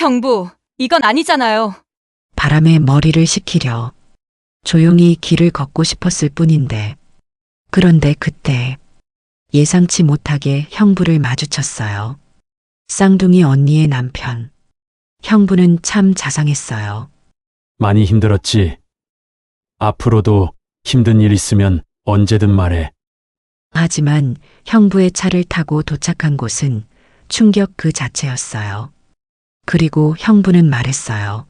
형부, 이건 아니잖아요. 바람에 머리를 식히려 조용히 길을 걷고 싶었을 뿐인데, 그런데 그때 예상치 못하게 형부를 마주쳤어요. 쌍둥이 언니의 남편. 형부는 참 자상했어요. 많이 힘들었지. 앞으로도 힘든 일 있으면 언제든 말해. 하지만 형부의 차를 타고 도착한 곳은 충격 그 자체였어요. 그리고 형부는 말했어요.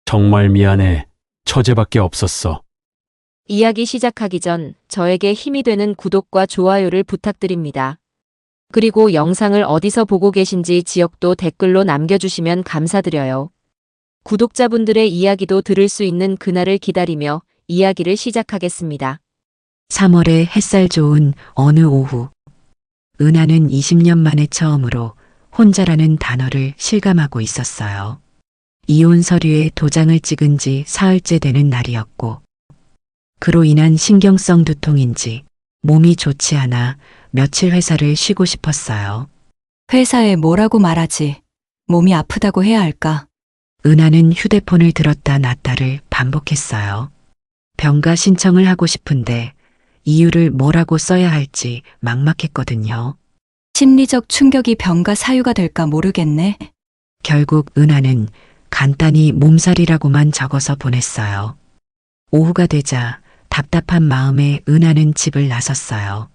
정말 미안해. 처제밖에 없었어. 이야기 시작하기 전 저에게 힘이 되는 구독과 좋아요를 부탁드립니다. 그리고 영상을 어디서 보고 계신지 지역도 댓글로 남겨주시면 감사드려요. 구독자분들의 이야기도 들을 수 있는 그날을 기다리며 이야기를 시작하겠습니다. 3월에 햇살 좋은 어느 오후. 은하는 20년 만에 처음으로 혼자라는 단어를 실감하고 있었어요. 이혼 서류에 도장을 찍은 지 사흘째 되는 날이었고, 그로 인한 신경성 두통인지 몸이 좋지 않아 며칠 회사를 쉬고 싶었어요. 회사에 뭐라고 말하지? 몸이 아프다고 해야 할까? 은하는 휴대폰을 들었다 놨다를 반복했어요. 병가 신청을 하고 싶은데 이유를 뭐라고 써야 할지 막막했거든요. 심리적 충격이 병가 사유가 될까 모르겠네. 결국 은하는 간단히 몸살이라고만 적어서 보냈어요. 오후가 되자 답답한 마음에 은하는 집을 나섰어요.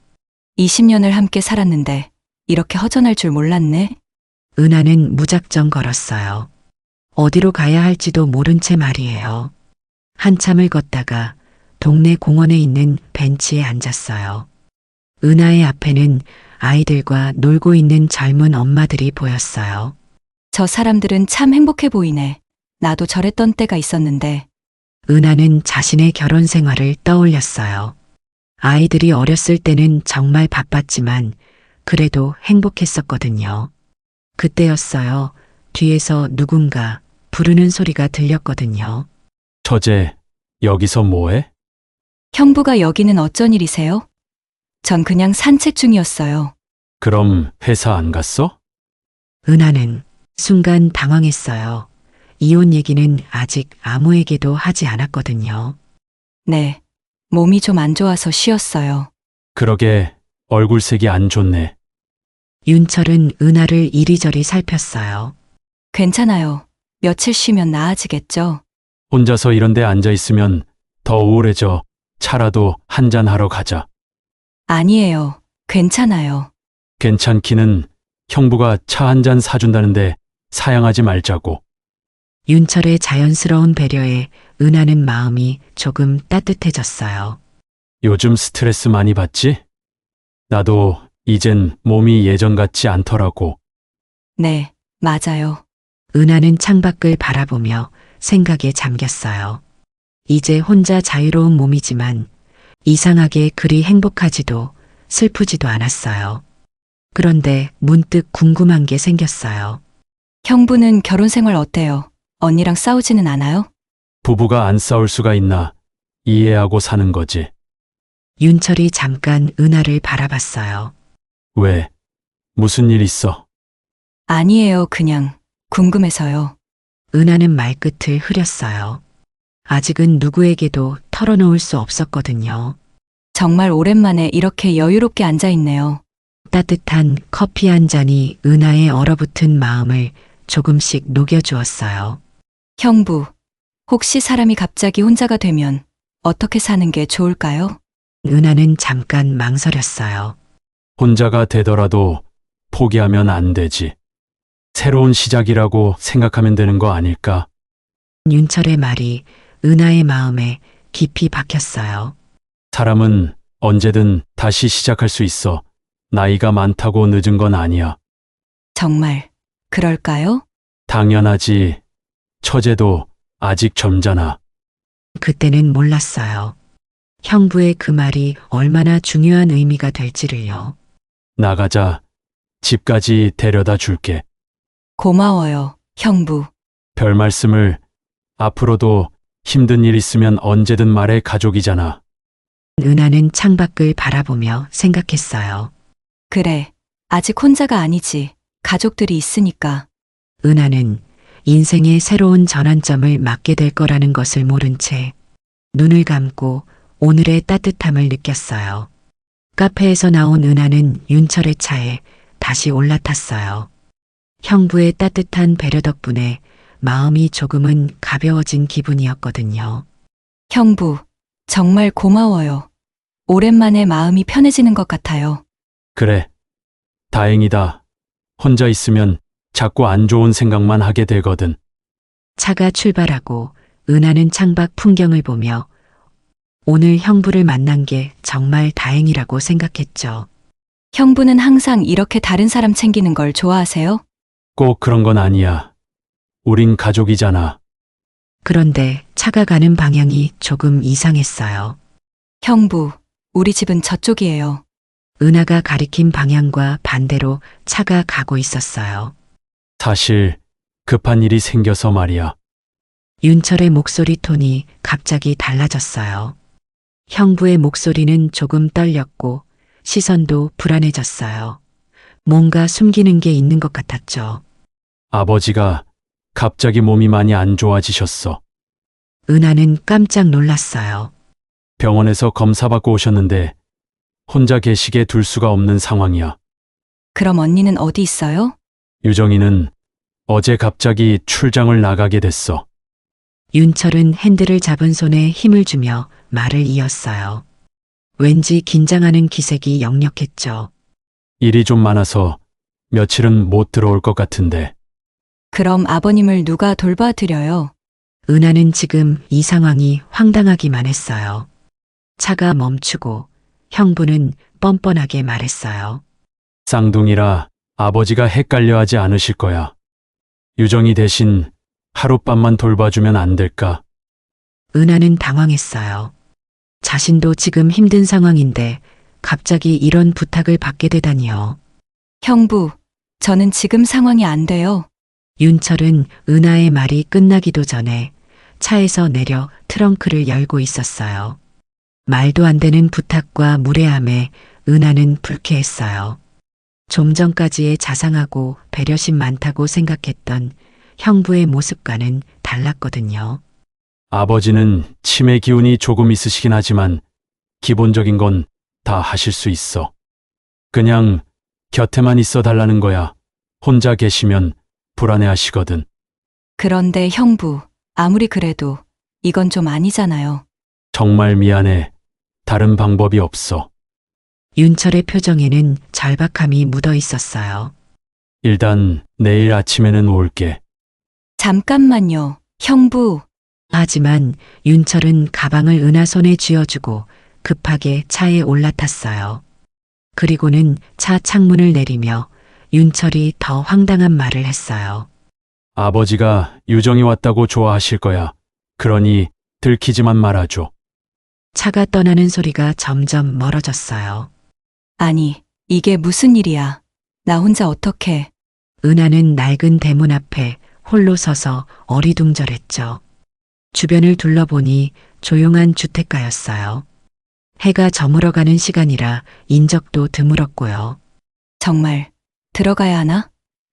20년을 함께 살았는데 이렇게 허전할 줄 몰랐네. 은하는 무작정 걸었어요. 어디로 가야 할지도 모른 채 말이에요. 한참을 걷다가 동네 공원에 있는 벤치에 앉았어요. 은하의 앞에는 아이들과 놀고 있는 젊은 엄마들이 보였어요. 저 사람들은 참 행복해 보이네. 나도 저랬던 때가 있었는데. 은하는 자신의 결혼 생활을 떠올렸어요. 아이들이 어렸을 때는 정말 바빴지만 그래도 행복했었거든요. 그때였어요. 뒤에서 누군가 부르는 소리가 들렸거든요. 처제, 여기서 뭐해? 형부가 여기는 어쩐 일이세요? 전 그냥 산책 중이었어요. 그럼 회사 안 갔어? 은하는 순간 당황했어요. 이혼 얘기는 아직 아무에게도 하지 않았거든요. 네. 몸이 좀 안 좋아서 쉬었어요. 그러게 얼굴색이 안 좋네. 윤철은 은하를 이리저리 살폈어요. 괜찮아요. 며칠 쉬면 나아지겠죠. 혼자서 이런 데 앉아 있으면 더 우울해져. 차라도 한잔 하러 가자. 아니에요. 괜찮아요. 괜찮기는 형부가 차 한 잔 사준다는데 사양하지 말자고. 윤철의 자연스러운 배려에 은하는 마음이 조금 따뜻해졌어요. 요즘 스트레스 많이 받지? 나도 이젠 몸이 예전 같지 않더라고. 네, 맞아요. 은하는 창밖을 바라보며 생각에 잠겼어요. 이제 혼자 자유로운 몸이지만 이상하게 그리 행복하지도 슬프지도 않았어요. 그런데 문득 궁금한 게 생겼어요. 형부는 결혼 생활 어때요? 언니랑 싸우지는 않아요? 부부가 안 싸울 수가 있나? 이해하고 사는 거지. 윤철이 잠깐 은하를 바라봤어요. 왜? 무슨 일 있어? 아니에요. 그냥 궁금해서요. 은하는 말끝을 흐렸어요. 아직은 누구에게도 털어놓을 수 없었거든요. 정말 오랜만에 이렇게 여유롭게 앉아 있네요. 따뜻한 커피 한 잔이 은하의 얼어붙은 마음을 조금씩 녹여주었어요. 형부, 혹시 사람이 갑자기 혼자가 되면 어떻게 사는 게 좋을까요? 은하는 잠깐 망설였어요. 혼자가 되더라도 포기하면 안 되지. 새로운 시작이라고 생각하면 되는 거 아닐까? 윤철의 말이 은하의 마음에 깊이 박혔어요. 사람은 언제든 다시 시작할 수 있어. 나이가 많다고 늦은 건 아니야. 정말 그럴까요? 당연하지. 처제도 아직 젊잖아. 그때는 몰랐어요. 형부의 그 말이 얼마나 중요한 의미가 될지를요. 나가자. 집까지 데려다 줄게. 고마워요, 형부. 별 말씀을. 앞으로도 힘든 일 있으면 언제든 말해. 가족이잖아. 은하는 창밖을 바라보며 생각했어요. 그래, 아직 혼자가 아니지. 가족들이 있으니까. 은하는 인생의 새로운 전환점을 맞게 될 거라는 것을 모른 채 눈을 감고 오늘의 따뜻함을 느꼈어요. 카페에서 나온 은하는 윤철의 차에 다시 올라탔어요. 형부의 따뜻한 배려 덕분에 마음이 조금은 가벼워진 기분이었거든요. 형부, 정말 고마워요. 오랜만에 마음이 편해지는 것 같아요. 그래. 다행이다. 혼자 있으면 자꾸 안 좋은 생각만 하게 되거든. 차가 출발하고 은하는 창밖 풍경을 보며 오늘 형부를 만난 게 정말 다행이라고 생각했죠. 형부는 항상 이렇게 다른 사람 챙기는 걸 좋아하세요? 꼭 그런 건 아니야. 우린 가족이잖아. 그런데 차가 가는 방향이 조금 이상했어요. 형부, 우리 집은 저쪽이에요. 은하가 가리킨 방향과 반대로 차가 가고 있었어요. 사실 급한 일이 생겨서 말이야. 윤철의 목소리 톤이 갑자기 달라졌어요. 형부의 목소리는 조금 떨렸고 시선도 불안해졌어요. 뭔가 숨기는 게 있는 것 같았죠. 아버지가 갑자기 몸이 많이 안 좋아지셨어. 은하는 깜짝 놀랐어요. 병원에서 검사받고 오셨는데 혼자 계시게 둘 수가 없는 상황이야. 그럼 언니는 어디 있어요? 유정이는 어제 갑자기 출장을 나가게 됐어. 윤철은 핸들을 잡은 손에 힘을 주며 말을 이었어요. 왠지 긴장하는 기색이 역력했죠. 일이 좀 많아서 며칠은 못 들어올 것 같은데. 그럼 아버님을 누가 돌봐드려요? 은하는 지금 이 상황이 황당하기만 했어요. 차가 멈추고 형부는 뻔뻔하게 말했어요. 쌍둥이라 아버지가 헷갈려 하지 않으실 거야. 유정이 대신 하룻밤만 돌봐주면 안 될까? 은하는 당황했어요. 자신도 지금 힘든 상황인데 갑자기 이런 부탁을 받게 되다니요. 형부, 저는 지금 상황이 안 돼요. 윤철은 은하의 말이 끝나기도 전에 차에서 내려 트렁크를 열고 있었어요. 말도 안 되는 부탁과 무례함에 은하는 불쾌했어요. 좀 전까지의 자상하고 배려심 많다고 생각했던 형부의 모습과는 달랐거든요. 아버지는 치매 기운이 조금 있으시긴 하지만 기본적인 건 다 하실 수 있어. 그냥 곁에만 있어 달라는 거야. 혼자 계시면 불안해 하시거든. 그런데 형부, 아무리 그래도 이건 좀 아니잖아요. 정말 미안해. 다른 방법이 없어. 윤철의 표정에는 절박함이 묻어 있었어요. 일단 내일 아침에는 올게. 잠깐만요, 형부. 하지만 윤철은 가방을 은하 손에 쥐어주고 급하게 차에 올라탔어요. 그리고는 차 창문을 내리며 윤철이 더 황당한 말을 했어요. 아버지가 유정이 왔다고 좋아하실 거야. 그러니 들키지만 말아줘. 차가 떠나는 소리가 점점 멀어졌어요. 아니, 이게 무슨 일이야. 나 혼자 어떡해. 은하는 낡은 대문 앞에 홀로 서서 어리둥절했죠. 주변을 둘러보니 조용한 주택가였어요. 해가 저물어가는 시간이라 인적도 드물었고요. 정말 들어가야 하나?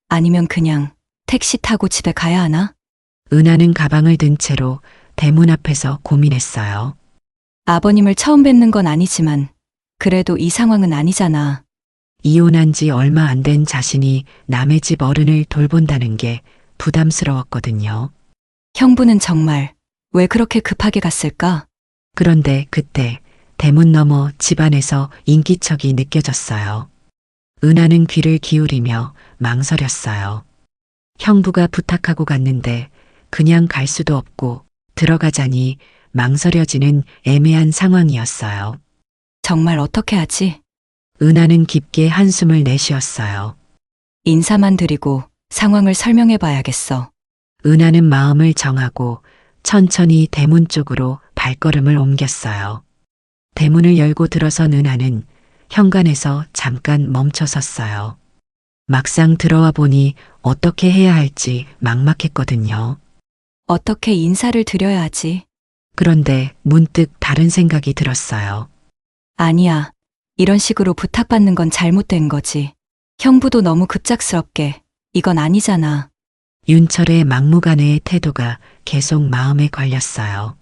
아니면 그냥 택시 타고 집에 가야 하나? 은하는 가방을 든 채로 대문 앞에서 고민했어요. 아버님을 처음 뵙는 건 아니지만 그래도 이 상황은 아니잖아. 이혼한 지 얼마 안 된 자신이 남의 집 어른을 돌본다는 게 부담스러웠거든요. 형부는 정말 왜 그렇게 급하게 갔을까? 그런데 그때 대문 너머 집안에서 인기척이 느껴졌어요. 은하는 귀를 기울이며 망설였어요. 형부가 부탁하고 갔는데 그냥 갈 수도 없고 들어가자니 망설여지는 애매한 상황이었어요. 정말 어떻게 하지? 은하는 깊게 한숨을 내쉬었어요. 인사만 드리고 상황을 설명해 봐야겠어. 은하는 마음을 정하고 천천히 대문 쪽으로 발걸음을 옮겼어요. 대문을 열고 들어선 은하는 현관에서 잠깐 멈춰 섰어요. 막상 들어와 보니 어떻게 해야 할지 막막했거든요. 어떻게 인사를 드려야 하지? 그런데 문득 다른 생각이 들었어요. 아니야. 이런 식으로 부탁받는 건 잘못된 거지. 형부도 너무 급작스럽게. 이건 아니잖아. 윤철의 막무가내의 태도가 계속 마음에 걸렸어요.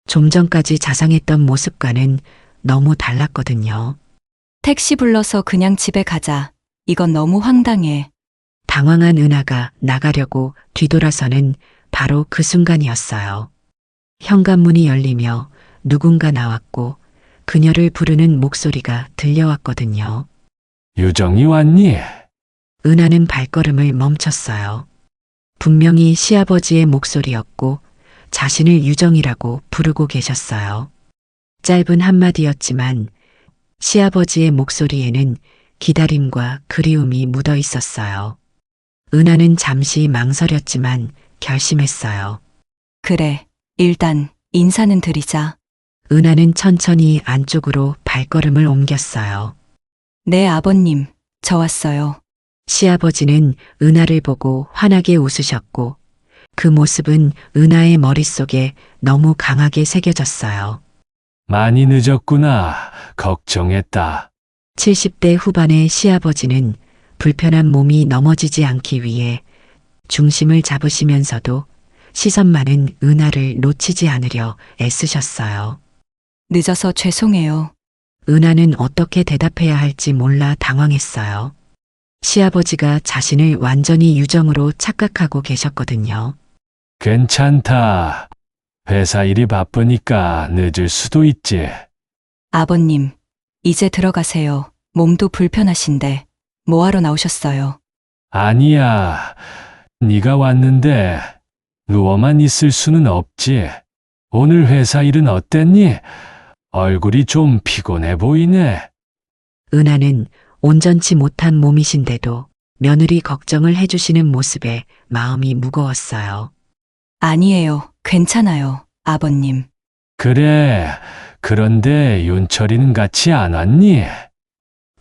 좀 전까지 자상했던 모습과는 너무 달랐거든요. 택시 불러서 그냥 집에 가자. 이건 너무 황당해. 당황한 은하가 나가려고 뒤돌아서는 바로 그 순간이었어요. 현관문이 열리며 누군가 나왔고 그녀를 부르는 목소리가 들려왔거든요. 유정이 왔니? 은하는 발걸음을 멈췄어요. 분명히 시아버지의 목소리였고 자신을 유정이라고 부르고 계셨어요. 짧은 한마디였지만 시아버지의 목소리에는 기다림과 그리움이 묻어 있었어요. 은하는 잠시 망설였지만 결심했어요. 그래, 일단 인사는 드리자. 은하는 천천히 안쪽으로 발걸음을 옮겼어요. 네, 아버님, 저 왔어요. 시아버지는 은하를 보고 환하게 웃으셨고 그 모습은 은하의 머릿속에 너무 강하게 새겨졌어요. 많이 늦었구나. 걱정했다. 70대 후반의 시아버지는 불편한 몸이 넘어지지 않기 위해 중심을 잡으시면서도 시선만은 은하를 놓치지 않으려 애쓰셨어요. 늦어서 죄송해요. 은하는 어떻게 대답해야 할지 몰라 당황했어요. 시아버지가 자신을 완전히 유정으로 착각하고 계셨거든요. 괜찮다. 회사 일이 바쁘니까 늦을 수도 있지. 아버님, 이제 들어가세요. 몸도 불편하신데 뭐하러 나오셨어요? 아니야. 네가 왔는데 누워만 있을 수는 없지. 오늘 회사 일은 어땠니? 얼굴이 좀 피곤해 보이네. 은하는 온전치 못한 몸이신데도 며느리 걱정을 해주시는 모습에 마음이 무거웠어요. 아니에요. 괜찮아요, 아버님. 그래. 그런데 윤철이는 같이 안 왔니?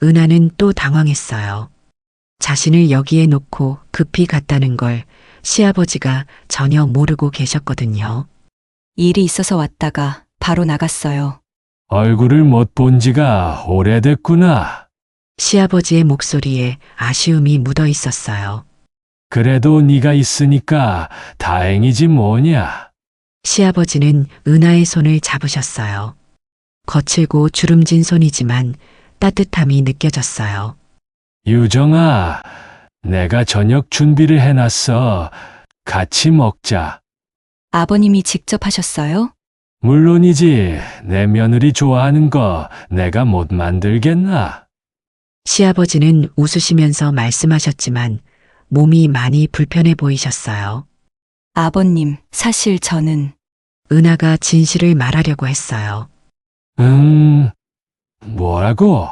은하는 또 당황했어요. 자신을 여기에 놓고 급히 갔다는 걸 시아버지가 전혀 모르고 계셨거든요. 일이 있어서 왔다가 바로 나갔어요. 얼굴을 못 본 지가 오래됐구나. 시아버지의 목소리에 아쉬움이 묻어 있었어요. 그래도 네가 있으니까 다행이지 뭐냐. 시아버지는 은하의 손을 잡으셨어요. 거칠고 주름진 손이지만 따뜻함이 느껴졌어요. 유정아, 내가 저녁 준비를 해놨어. 같이 먹자. 아버님이 직접 하셨어요? 물론이지. 내 며느리 좋아하는 거 내가 못 만들겠나? 시아버지는 웃으시면서 말씀하셨지만 몸이 많이 불편해 보이셨어요. 아버님, 사실 저는 은하가 진실을 말하려고 했어요. 뭐라고?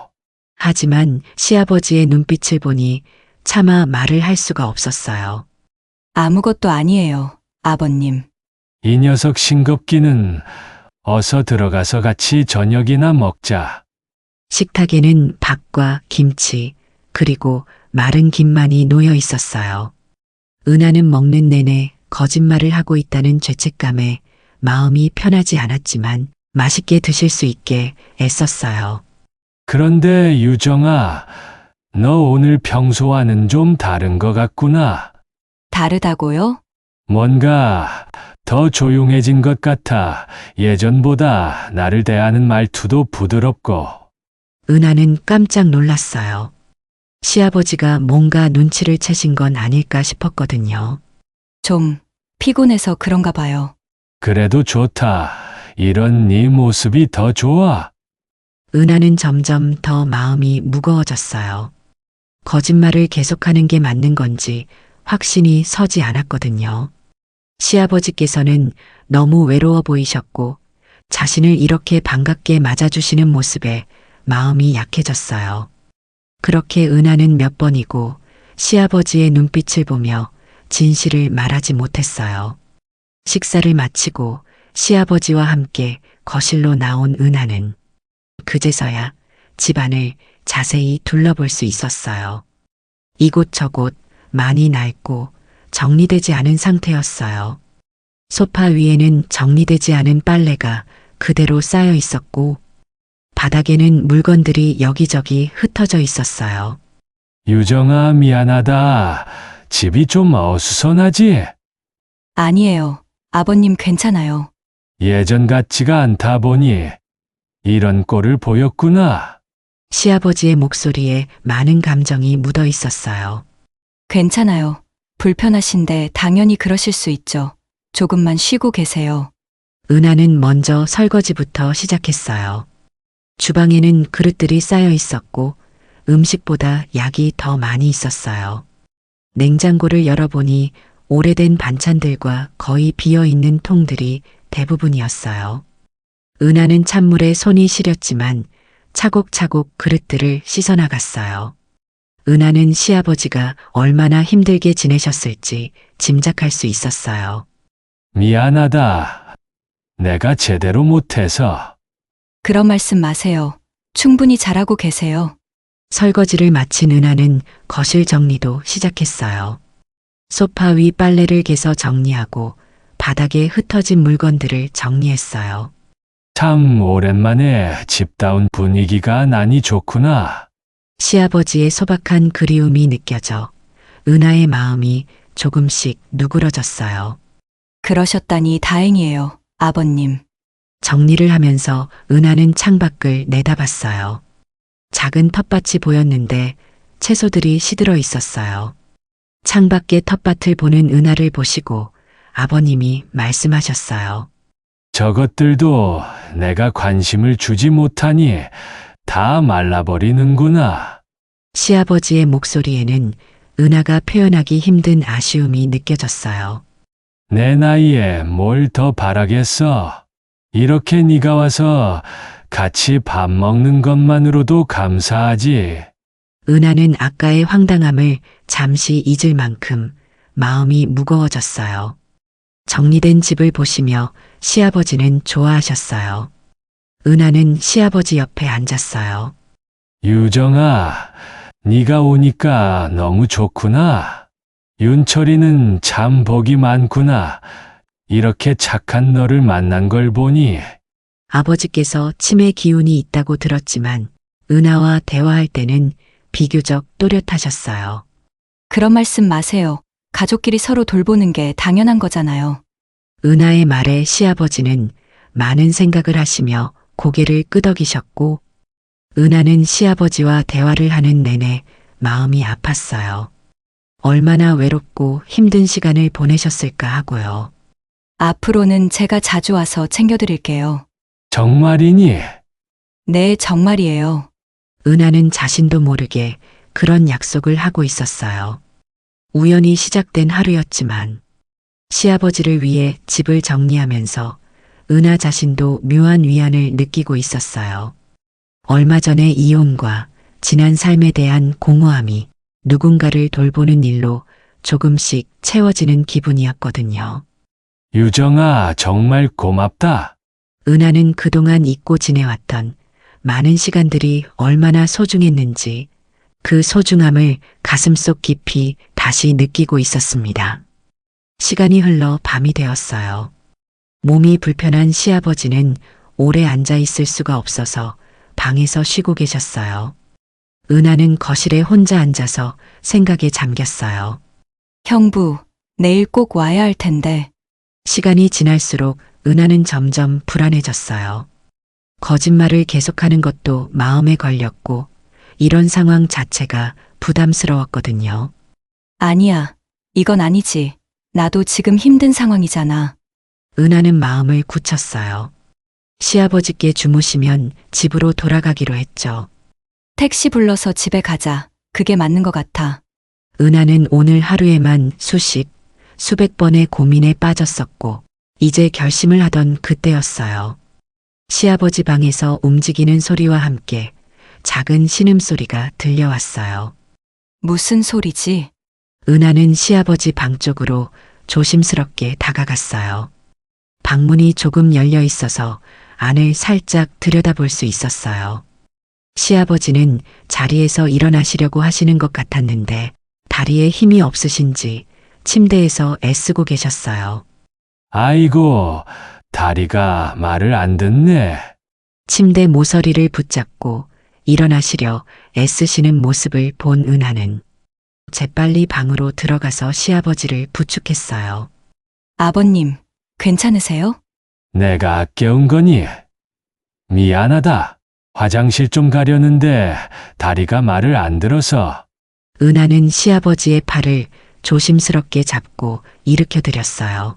하지만 시아버지의 눈빛을 보니 차마 말을 할 수가 없었어요. 아무것도 아니에요, 아버님. 이 녀석 싱겁기는 어서 들어가서 같이 저녁이나 먹자. 식탁에는 밥과 김치, 그리고 마른 김만이 놓여 있었어요. 은하는 먹는 내내 거짓말을 하고 있다는 죄책감에 마음이 편하지 않았지만 맛있게 드실 수 있게 애썼어요. 그런데 유정아, 너 오늘 평소와는 좀 다른 것 같구나. 다르다고요? 뭔가 더 조용해진 것 같아. 예전보다 나를 대하는 말투도 부드럽고. 은하는 깜짝 놀랐어요. 시아버지가 뭔가 눈치를 채신 건 아닐까 싶었거든요. 좀 피곤해서 그런가 봐요. 그래도 좋다. 이런 네 모습이 더 좋아. 은하는 점점 더 마음이 무거워졌어요. 거짓말을 계속하는 게 맞는 건지 확신이 서지 않았거든요. 시아버지께서는 너무 외로워 보이셨고 자신을 이렇게 반갑게 맞아주시는 모습에 마음이 약해졌어요. 그렇게 은하는 몇 번이고 시아버지의 눈빛을 보며 진실을 말하지 못했어요. 식사를 마치고 시아버지와 함께 거실로 나온 은하는 그제서야 집안을 자세히 둘러볼 수 있었어요. 이곳저곳 많이 낡고 정리되지 않은 상태였어요. 소파 위에는 정리되지 않은 빨래가 그대로 쌓여 있었고 바닥에는 물건들이 여기저기 흩어져 있었어요. 유정아, 미안하다. 집이 좀 어수선하지? 아니에요. 아버님 괜찮아요. 예전 같지가 않다 보니 이런 꼴을 보였구나. 시아버지의 목소리에 많은 감정이 묻어 있었어요. 괜찮아요. 불편하신데 당연히 그러실 수 있죠. 조금만 쉬고 계세요. 은하는 먼저 설거지부터 시작했어요. 주방에는 그릇들이 쌓여 있었고 음식보다 약이 더 많이 있었어요. 냉장고를 열어보니 오래된 반찬들과 거의 비어 있는 통들이 대부분이었어요. 은하는 찬물에 손이 시렸지만 차곡차곡 그릇들을 씻어나갔어요. 은하는 시아버지가 얼마나 힘들게 지내셨을지 짐작할 수 있었어요. 미안하다. 내가 제대로 못해서. 그런 말씀 마세요. 충분히 잘하고 계세요. 설거지를 마친 은하는 거실 정리도 시작했어요. 소파 위 빨래를 개서 정리하고 바닥에 흩어진 물건들을 정리했어요. 참 오랜만에 집다운 분위기가 나니 좋구나. 시아버지의 소박한 그리움이 느껴져 은하의 마음이 조금씩 누그러졌어요. 그러셨다니 다행이에요, 아버님. 정리를 하면서 은하는 창밖을 내다봤어요. 작은 텃밭이 보였는데 채소들이 시들어 있었어요. 창밖의 텃밭을 보는 은하를 보시고 아버님이 말씀하셨어요. 저것들도 내가 관심을 주지 못하니 다 말라버리는구나. 시아버지의 목소리에는 은하가 표현하기 힘든 아쉬움이 느껴졌어요. 내 나이에 뭘 더 바라겠어. 이렇게 네가 와서 같이 밥 먹는 것만으로도 감사하지. 은하는 아까의 황당함을 잠시 잊을 만큼 마음이 무거워졌어요. 정리된 집을 보시며 시아버지는 좋아하셨어요. 은하는 시아버지 옆에 앉았어요. 유정아, 네가 오니까 너무 좋구나. 윤철이는 참 복이 많구나. 이렇게 착한 너를 만난 걸 보니. 아버지께서 치매 기운이 있다고 들었지만 은하와 대화할 때는 비교적 또렷하셨어요. 그런 말씀 마세요. 가족끼리 서로 돌보는 게 당연한 거잖아요. 은하의 말에 시아버지는 많은 생각을 하시며 고개를 끄덕이셨고 은하는 시아버지와 대화를 하는 내내 마음이 아팠어요. 얼마나 외롭고 힘든 시간을 보내셨을까 하고요. 앞으로는 제가 자주 와서 챙겨드릴게요. 정말이니? 네, 정말이에요. 은하는 자신도 모르게 그런 약속을 하고 있었어요. 우연히 시작된 하루였지만 시아버지를 위해 집을 정리하면서 은하 자신도 묘한 위안을 느끼고 있었어요. 얼마 전의 이혼과 지난 삶에 대한 공허함이 누군가를 돌보는 일로 조금씩 채워지는 기분이었거든요. 유정아, 정말 고맙다. 은하는 그동안 잊고 지내왔던 많은 시간들이 얼마나 소중했는지 그 소중함을 가슴속 깊이 다시 느끼고 있었습니다. 시간이 흘러 밤이 되었어요. 몸이 불편한 시아버지는 오래 앉아 있을 수가 없어서 방에서 쉬고 계셨어요. 은하는 거실에 혼자 앉아서 생각에 잠겼어요. 형부, 내일 꼭 와야 할 텐데. 시간이 지날수록 은하는 점점 불안해졌어요. 거짓말을 계속하는 것도 마음에 걸렸고 이런 상황 자체가 부담스러웠거든요. 아니야, 이건 아니지. 나도 지금 힘든 상황이잖아. 은하는 마음을 굳혔어요. 시아버지께 주무시면 집으로 돌아가기로 했죠. 택시 불러서 집에 가자. 그게 맞는 것 같아. 은하는 오늘 하루에만 수백 번의 고민에 빠졌었고 이제 결심을 하던 그때였어요. 시아버지 방에서 움직이는 소리와 함께 작은 신음소리가 들려왔어요. 무슨 소리지? 은하는 시아버지 방 쪽으로 조심스럽게 다가갔어요. 방문이 조금 열려 있어서 안을 살짝 들여다볼 수 있었어요. 시아버지는 자리에서 일어나시려고 하시는 것 같았는데 다리에 힘이 없으신지 침대에서 애쓰고 계셨어요. 아이고, 다리가 말을 안 듣네. 침대 모서리를 붙잡고 일어나시려 애쓰시는 모습을 본 은하는 재빨리 방으로 들어가서 시아버지를 부축했어요. 아버님, 괜찮으세요? 내가 깨운 거니? 미안하다. 화장실 좀 가려는데 다리가 말을 안 들어서. 은하는 시아버지의 팔을 조심스럽게 잡고 일으켜 드렸어요.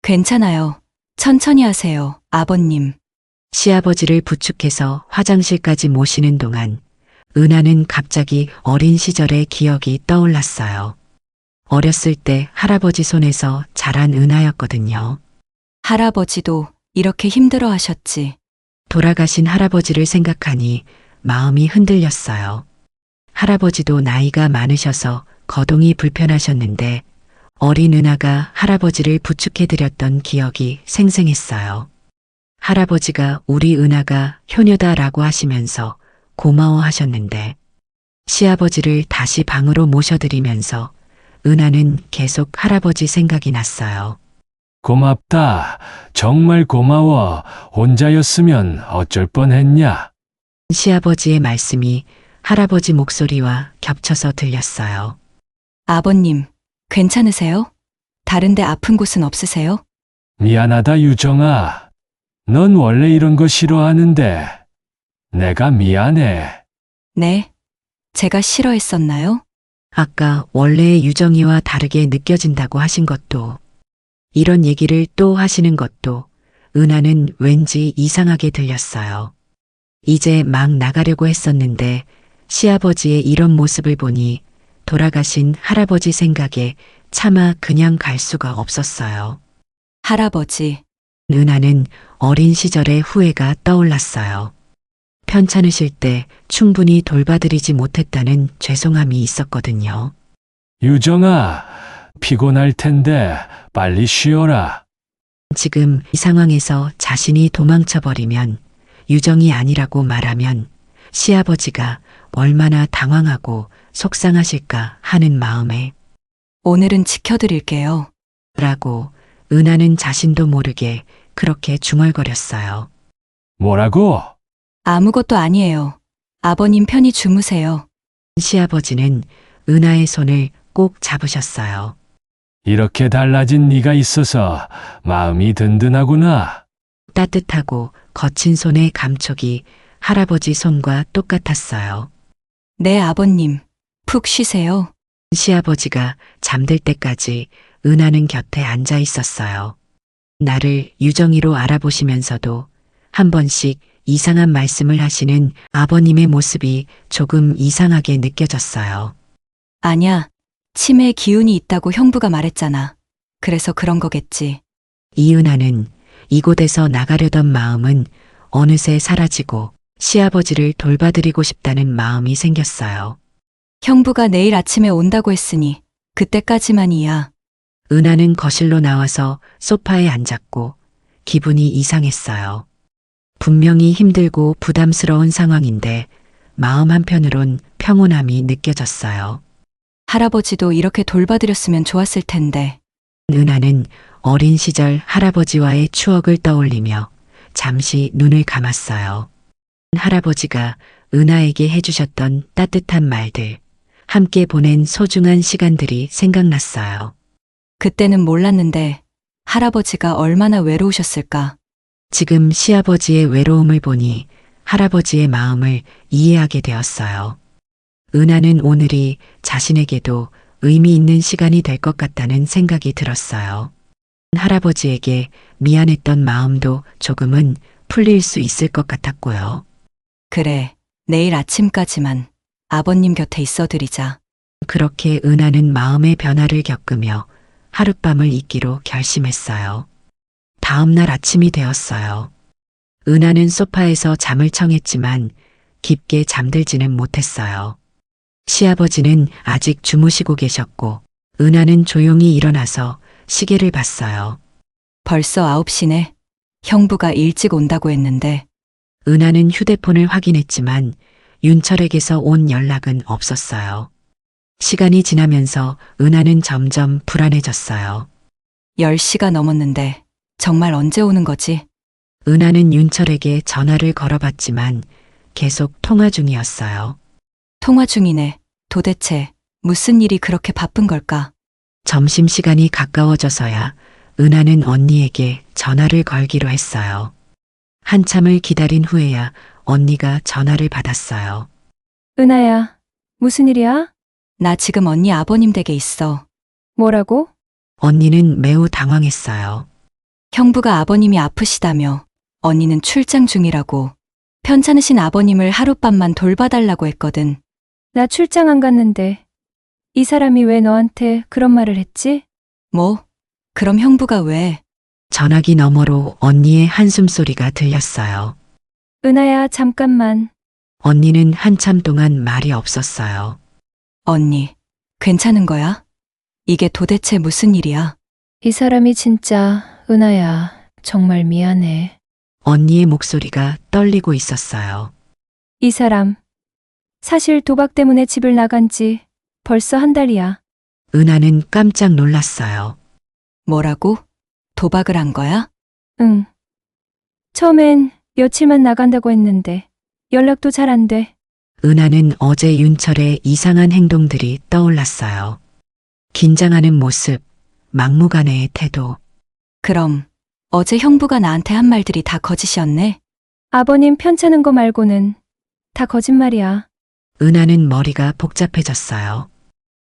괜찮아요. 천천히 하세요, 아버님. 시아버지를 부축해서 화장실까지 모시는 동안 은하는 갑자기 어린 시절의 기억이 떠올랐어요. 어렸을 때 할아버지 손에서 자란 은하였거든요. 할아버지도 이렇게 힘들어 하셨지. 돌아가신 할아버지를 생각하니 마음이 흔들렸어요. 할아버지도 나이가 많으셔서 거동이 불편하셨는데 어린 은하가 할아버지를 부축해드렸던 기억이 생생했어요. 할아버지가 우리 은하가 효녀다라고 하시면서 고마워하셨는데 시아버지를 다시 방으로 모셔드리면서 은하는 계속 할아버지 생각이 났어요. 고맙다. 정말 고마워. 혼자였으면 어쩔 뻔했냐? 시아버지의 말씀이 할아버지 목소리와 겹쳐서 들렸어요. 아버님, 괜찮으세요? 다른데 아픈 곳은 없으세요? 미안하다, 유정아. 넌 원래 이런 거 싫어하는데. 내가 미안해. 네. 제가 싫어했었나요? 아까 원래의 유정이와 다르게 느껴진다고 하신 것도, 이런 얘기를 또 하시는 것도 은하는 왠지 이상하게 들렸어요. 이제 막 나가려고 했었는데 시아버지의 이런 모습을 보니 돌아가신 할아버지 생각에 차마 그냥 갈 수가 없었어요. 할아버지, 은하는 어린 시절의 후회가 떠올랐어요. 편찮으실 때 충분히 돌봐드리지 못했다는 죄송함이 있었거든요. 유정아, 피곤할 텐데 빨리 쉬어라. 지금 이 상황에서 자신이 도망쳐버리면 유정이 아니라고 말하면 시아버지가 얼마나 당황하고 속상하실까 하는 마음에 오늘은 지켜드릴게요. 라고 은하는 자신도 모르게 그렇게 중얼거렸어요. 뭐라고? 아무것도 아니에요. 아버님 편히 주무세요. 시아버지는 은하의 손을 꼭 잡으셨어요. 이렇게 달라진 네가 있어서 마음이 든든하구나. 따뜻하고 거친 손의 감촉이 할아버지 손과 똑같았어요. 네, 아버님. 푹 쉬세요. 시아버지가 잠들 때까지 은하는 곁에 앉아 있었어요. 나를 유정이로 알아보시면서도 한 번씩 이상한 말씀을 하시는 아버님의 모습이 조금 이상하게 느껴졌어요. 아냐, 치매의 기운이 있다고 형부가 말했잖아. 그래서 그런 거겠지. 이은하는 이곳에서 나가려던 마음은 어느새 사라지고 시아버지를 돌봐드리고 싶다는 마음이 생겼어요. 형부가 내일 아침에 온다고 했으니 그때까지만이야. 은하는 거실로 나와서 소파에 앉았고 기분이 이상했어요. 분명히 힘들고 부담스러운 상황인데 마음 한편으론 평온함이 느껴졌어요. 할아버지도 이렇게 돌봐드렸으면 좋았을 텐데. 은하는 어린 시절 할아버지와의 추억을 떠올리며 잠시 눈을 감았어요. 할아버지가 은하에게 해주셨던 따뜻한 말들, 함께 보낸 소중한 시간들이 생각났어요. 그때는 몰랐는데 할아버지가 얼마나 외로우셨을까. 지금 시아버지의 외로움을 보니 할아버지의 마음을 이해하게 되었어요. 은하는 오늘이 자신에게도 의미 있는 시간이 될 것 같다는 생각이 들었어요. 할아버지에게 미안했던 마음도 조금은 풀릴 수 있을 것 같았고요. 그래, 내일 아침까지만 아버님 곁에 있어드리자. 그렇게 은하는 마음의 변화를 겪으며 하룻밤을 있기로 결심했어요. 다음 날 아침이 되었어요. 은하는 소파에서 잠을 청했지만 깊게 잠들지는 못했어요. 시아버지는 아직 주무시고 계셨고 은하는 조용히 일어나서 시계를 봤어요. 벌써 9시네. 형부가 일찍 온다고 했는데. 은하는 휴대폰을 확인했지만 윤철에게서 온 연락은 없었어요. 시간이 지나면서 은하는 점점 불안해졌어요. 10시가 넘었는데 정말 언제 오는 거지? 은하는 윤철에게 전화를 걸어봤지만 계속 통화 중이었어요. 통화 중이네. 도대체 무슨 일이 그렇게 바쁜 걸까? 점심시간이 가까워져서야 은하는 언니에게 전화를 걸기로 했어요. 한참을 기다린 후에야 언니가 전화를 받았어요. 은하야, 무슨 일이야? 나 지금 언니 아버님 댁에 있어. 뭐라고? 언니는 매우 당황했어요. 형부가 아버님이 아프시다며 언니는 출장 중이라고. 편찮으신 아버님을 하룻밤만 돌봐달라고 했거든. 나 출장 안 갔는데 이 사람이 왜 너한테 그런 말을 했지? 뭐? 그럼 형부가 왜? 전화기 너머로 언니의 한숨소리가 들렸어요. 은하야, 잠깐만. 언니는 한참 동안 말이 없었어요. 언니, 괜찮은 거야? 이게 도대체 무슨 일이야? 이 사람이 진짜, 은하야, 정말 미안해. 언니의 목소리가 떨리고 있었어요. 이 사람, 사실 도박 때문에 집을 나간 지 벌써 한 달이야. 은하는 깜짝 놀랐어요. 뭐라고? 도박을 한 거야? 응. 처음엔 며칠만 나간다고 했는데 연락도 잘 안 돼. 은하는 어제 윤철의 이상한 행동들이 떠올랐어요. 긴장하는 모습, 막무가내의 태도. 그럼 어제 형부가 나한테 한 말들이 다 거짓이었네? 아버님 편찮은 거 말고는 다 거짓말이야. 은하는 머리가 복잡해졌어요.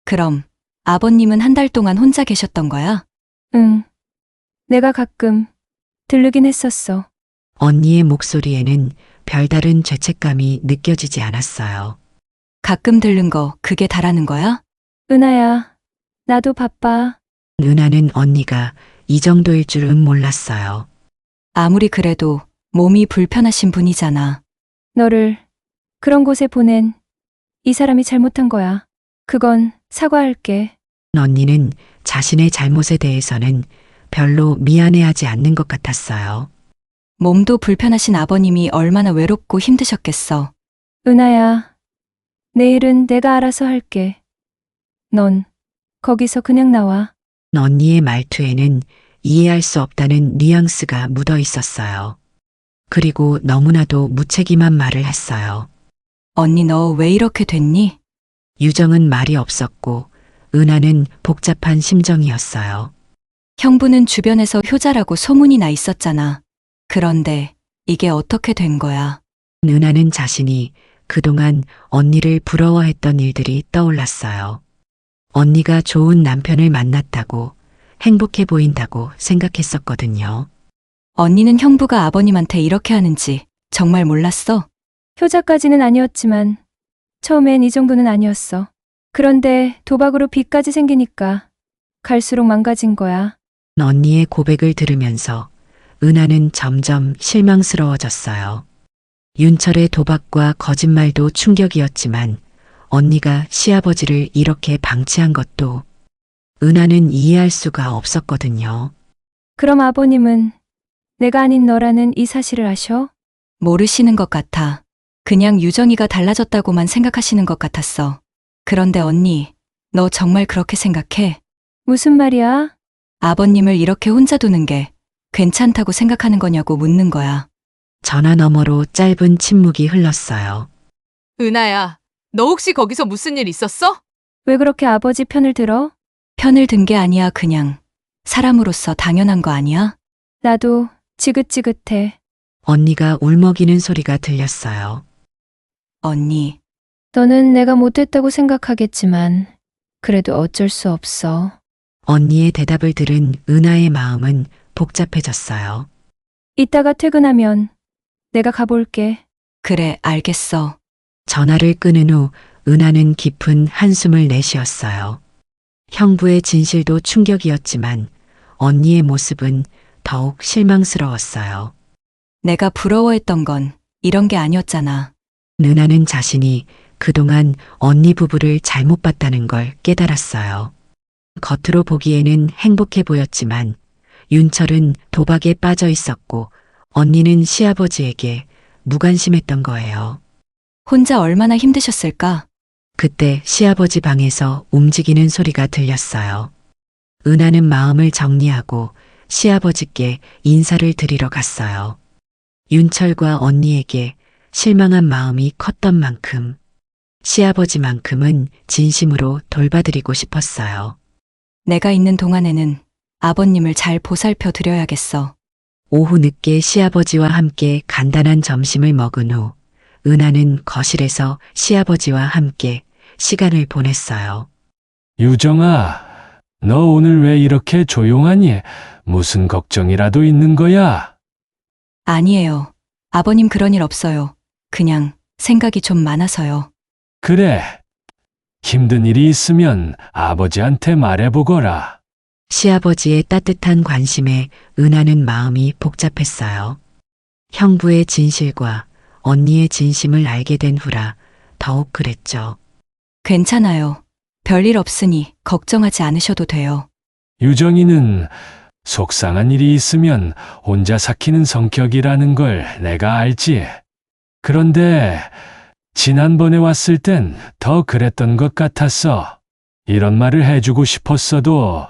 그럼 아버님은 한 달 동안 혼자 계셨던 거야? 응. 내가 가끔 들르긴 했었어. 언니의 목소리에는 별다른 죄책감이 느껴지지 않았어요. 가끔 들른 거 그게 다라는 거야? 은하야, 나도 바빠. 은하는 언니가 이 정도일 줄은 몰랐어요. 아무리 그래도 몸이 불편하신 분이잖아. 너를 그런 곳에 보낸 이 사람이 잘못한 거야. 그건 사과할게. 언니는 자신의 잘못에 대해서는 별로 미안해하지 않는 것 같았어요. 몸도 불편하신 아버님이 얼마나 외롭고 힘드셨겠어. 은하야, 내일은 내가 알아서 할게. 넌 거기서 그냥 나와. 언니의 말투에는 이해할 수 없다는 뉘앙스가 묻어 있었어요. 그리고 너무나도 무책임한 말을 했어요. 언니 너 왜 이렇게 됐니? 유정은 말이 없었고 은하는 복잡한 심정이었어요. 형부는 주변에서 효자라고 소문이 나 있었잖아. 그런데 이게 어떻게 된 거야? 은하는 자신이 그동안 언니를 부러워했던 일들이 떠올랐어요. 언니가 좋은 남편을 만났다고 행복해 보인다고 생각했었거든요. 언니는 형부가 아버님한테 이렇게 하는지 정말 몰랐어? 효자까지는 아니었지만 처음엔 이 정도는 아니었어. 그런데 도박으로 빚까지 생기니까 갈수록 망가진 거야. 언니의 고백을 들으면서 은하는 점점 실망스러워졌어요. 윤철의 도박과 거짓말도 충격이었지만 언니가 시아버지를 이렇게 방치한 것도 은하는 이해할 수가 없었거든요. 그럼 아버님은 내가 아닌 너라는 이 사실을 아셔? 모르시는 것 같아. 그냥 유정이가 달라졌다고만 생각하시는 것 같았어. 그런데 언니, 너 정말 그렇게 생각해? 무슨 말이야? 아버님을 이렇게 혼자 두는 게 괜찮다고 생각하는 거냐고 묻는 거야. 전화 너머로 짧은 침묵이 흘렀어요. 은하야, 너 혹시 거기서 무슨 일 있었어? 왜 그렇게 아버지 편을 들어? 편을 든 게 아니야, 그냥. 사람으로서 당연한 거 아니야? 나도 지긋지긋해. 언니가 울먹이는 소리가 들렸어요. 언니, 너는 내가 못했다고 생각하겠지만 그래도 어쩔 수 없어. 언니의 대답을 들은 은하의 마음은 복잡해졌어요. 이따가 퇴근하면 내가 가볼게. 그래, 알겠어. 전화를 끊은 후 은하는 깊은 한숨을 내쉬었어요. 형부의 진실도 충격이었지만 언니의 모습은 더욱 실망스러웠어요. 내가 부러워했던 건 이런 게 아니었잖아. 은하는 자신이 그동안 언니 부부를 잘못 봤다는 걸 깨달았어요. 겉으로 보기에는 행복해 보였지만 윤철은 도박에 빠져 있었고 언니는 시아버지에게 무관심했던 거예요. 혼자 얼마나 힘드셨을까? 그때 시아버지 방에서 움직이는 소리가 들렸어요. 은하는 마음을 정리하고 시아버지께 인사를 드리러 갔어요. 윤철과 언니에게 실망한 마음이 컸던 만큼 시아버지만큼은 진심으로 돌봐드리고 싶었어요. 내가 있는 동안에는 아버님을 잘 보살펴 드려야겠어. 오후 늦게 시아버지와 함께 간단한 점심을 먹은 후 은하는 거실에서 시아버지와 함께 시간을 보냈어요. 유정아, 너 오늘 왜 이렇게 조용하니? 무슨 걱정이라도 있는 거야? 아니에요. 아버님 그런 일 없어요. 그냥 생각이 좀 많아서요. 그래. 힘든 일이 있으면 아버지한테 말해보거라. 시아버지의 따뜻한 관심에 은하는 마음이 복잡했어요. 형부의 진실과 언니의 진심을 알게 된 후라 더욱 그랬죠. 괜찮아요. 별일 없으니 걱정하지 않으셔도 돼요. 유정이는 속상한 일이 있으면 혼자 삭히는 성격이라는 걸 내가 알지. 그런데 지난번에 왔을 땐 더 그랬던 것 같았어. 이런 말을 해주고 싶었어도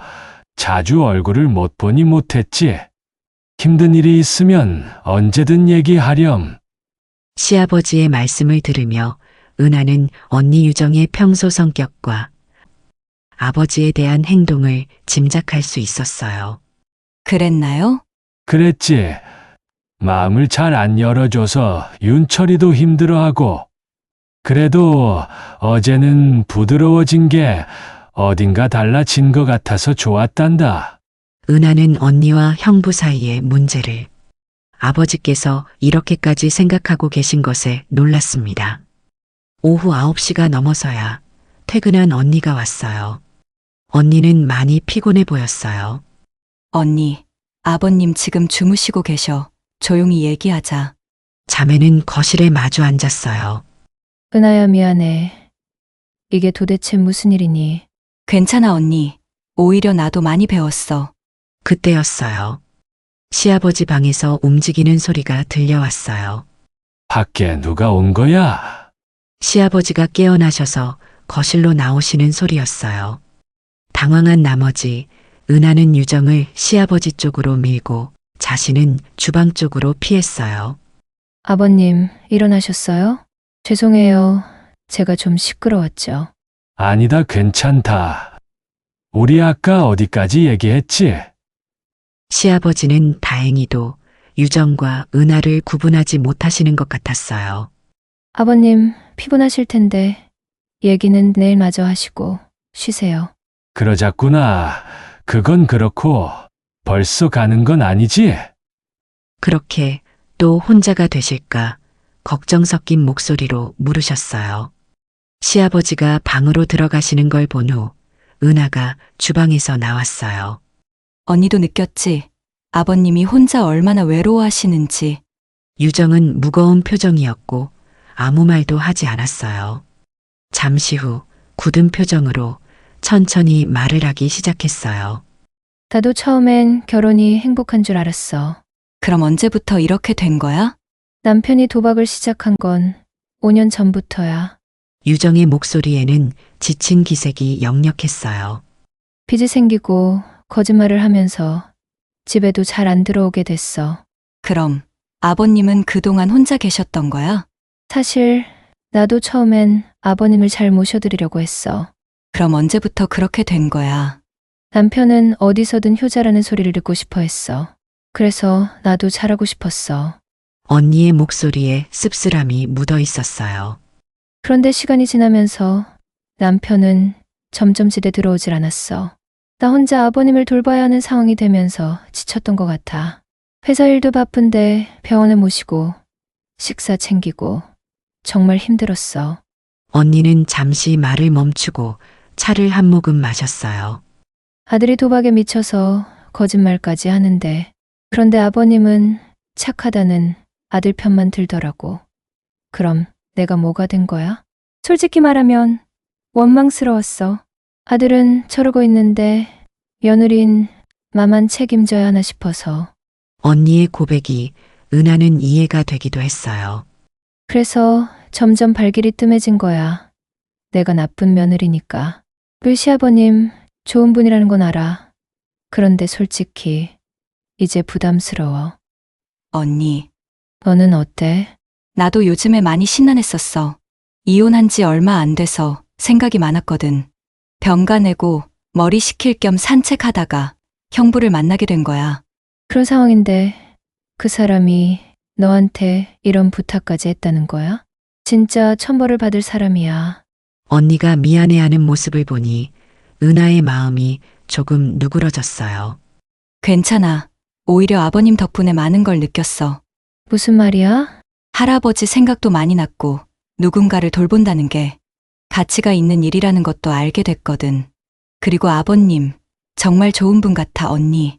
자주 얼굴을 못 보니 못했지. 힘든 일이 있으면 언제든 얘기하렴. 시아버지의 말씀을 들으며 은하는 언니 유정의 평소 성격과 아버지에 대한 행동을 짐작할 수 있었어요. 그랬나요? 그랬지. 마음을 잘 안 열어줘서 윤철이도 힘들어하고. 그래도 어제는 부드러워진 게 어딘가 달라진 것 같아서 좋았단다. 은하는 언니와 형부 사이의 문제를 아버지께서 이렇게까지 생각하고 계신 것에 놀랐습니다. 오후 9시가 넘어서야 퇴근한 언니가 왔어요. 언니는 많이 피곤해 보였어요. 언니, 아버님 지금 주무시고 계셔. 조용히 얘기하자. 자매는 거실에 마주 앉았어요. 은하야, 미안해. 이게 도대체 무슨 일이니? 괜찮아, 언니. 오히려 나도 많이 배웠어. 그때였어요. 시아버지 방에서 움직이는 소리가 들려왔어요. 밖에 누가 온 거야? 시아버지가 깨어나셔서 거실로 나오시는 소리였어요. 당황한 나머지 은하는 유정을 시아버지 쪽으로 밀고 자신은 주방 쪽으로 피했어요. 아버님, 일어나셨어요? 죄송해요. 제가 좀 시끄러웠죠. 아니다, 괜찮다. 우리 아까 어디까지 얘기했지? 시아버지는 다행히도 유정과 은하를 구분하지 못하시는 것 같았어요. 아버님, 피곤하실 텐데 얘기는 내일 마저 하시고 쉬세요. 그러자꾸나. 그건 그렇고 벌써 가는 건 아니지? 그렇게 또 혼자가 되실까 걱정 섞인 목소리로 물으셨어요. 시아버지가 방으로 들어가시는 걸 본 후 은하가 주방에서 나왔어요. 언니도 느꼈지? 아버님이 혼자 얼마나 외로워하시는지. 유정은 무거운 표정이었고 아무 말도 하지 않았어요. 잠시 후 굳은 표정으로 천천히 말을 하기 시작했어요. 나도 처음엔 결혼이 행복한 줄 알았어. 그럼 언제부터 이렇게 된 거야? 남편이 도박을 시작한 건 5년 전부터야. 유정의 목소리에는 지친 기색이 역력했어요. 빚이 생기고 거짓말을 하면서 집에도 잘 안 들어오게 됐어. 그럼 아버님은 그동안 혼자 계셨던 거야? 사실 나도 처음엔 아버님을 잘 모셔드리려고 했어. 그럼 언제부터 그렇게 된 거야? 남편은 어디서든 효자라는 소리를 듣고 싶어 했어. 그래서 나도 잘하고 싶었어. 언니의 목소리에 씁쓸함이 묻어 있었어요. 그런데 시간이 지나면서 남편은 점점 집에 들어오질 않았어. 나 혼자 아버님을 돌봐야 하는 상황이 되면서 지쳤던 것 같아. 회사 일도 바쁜데 병원에 모시고 식사 챙기고 정말 힘들었어. 언니는 잠시 말을 멈추고 차를 한 모금 마셨어요. 아들이 도박에 미쳐서 거짓말까지 하는데 그런데 아버님은 착하다는 아들 편만 들더라고. 그럼 내가 뭐가 된 거야? 솔직히 말하면 원망스러웠어. 아들은 저러고 있는데 며느린 나만 책임져야 하나 싶어서. 언니의 고백이 은하는 이해가 되기도 했어요. 그래서 점점 발길이 뜸해진 거야. 내가 나쁜 며느리니까. 우리 시아버님 좋은 분이라는 건 알아. 그런데 솔직히 이제 부담스러워. 언니, 너는 어때? 나도 요즘에 많이 심란했었어. 이혼한 지 얼마 안 돼서 생각이 많았거든. 병가 내고 머리 식힐 겸 산책하다가 형부를 만나게 된 거야. 그런 상황인데 그 사람이 너한테 이런 부탁까지 했다는 거야? 진짜 천벌을 받을 사람이야. 언니가 미안해하는 모습을 보니 은하의 마음이 조금 누그러졌어요. 괜찮아. 오히려 아버님 덕분에 많은 걸 느꼈어. 무슨 말이야? 할아버지 생각도 많이 났고 누군가를 돌본다는 게 가치가 있는 일이라는 것도 알게 됐거든. 그리고 아버님, 정말 좋은 분 같아, 언니.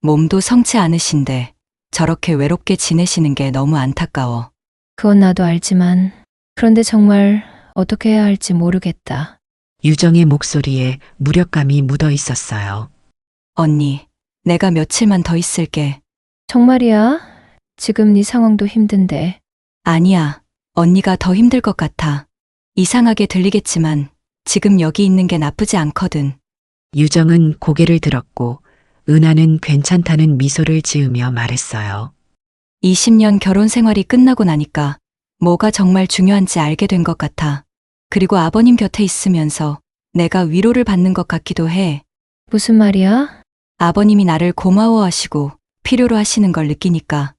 몸도 성치 않으신데 저렇게 외롭게 지내시는 게 너무 안타까워. 그건 나도 알지만 그런데 정말 어떻게 해야 할지 모르겠다. 유정의 목소리에 무력감이 묻어 있었어요. 언니, 내가 며칠만 더 있을게. 정말이야? 지금 네 상황도 힘든데. 아니야, 언니가 더 힘들 것 같아. 이상하게 들리겠지만 지금 여기 있는 게 나쁘지 않거든. 유정은 고개를 들었고 은하는 괜찮다는 미소를 지으며 말했어요. 20년 결혼 생활이 끝나고 나니까 뭐가 정말 중요한지 알게 된 것 같아. 그리고 아버님 곁에 있으면서 내가 위로를 받는 것 같기도 해. 무슨 말이야? 아버님이 나를 고마워하시고 필요로 하시는 걸 느끼니까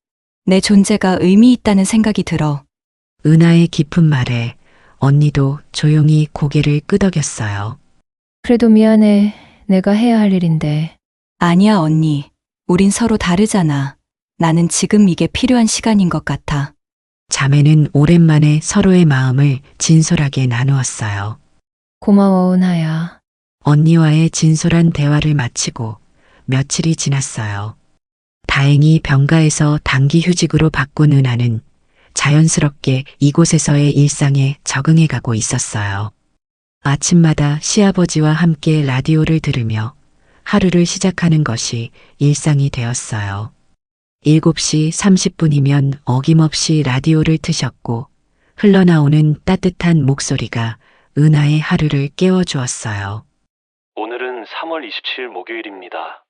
내 존재가 의미 있다는 생각이 들어. 은하의 깊은 말에 언니도 조용히 고개를 끄덕였어요. 그래도 미안해. 내가 해야 할 일인데. 아니야, 언니. 우린 서로 다르잖아. 나는 지금 이게 필요한 시간인 것 같아. 자매는 오랜만에 서로의 마음을 진솔하게 나누었어요. 고마워, 은하야. 언니와의 진솔한 대화를 마치고 며칠이 지났어요. 다행히 병가에서 단기 휴직으로 바꾼 은하는 자연스럽게 이곳에서의 일상에 적응해 가고 있었어요. 아침마다 시아버지와 함께 라디오를 들으며 하루를 시작하는 것이 일상이 되었어요. 7시 30분이면 어김없이 라디오를 트셨고 흘러나오는 따뜻한 목소리가 은하의 하루를 깨워주었어요. 오늘은 3월 27일 목요일입니다.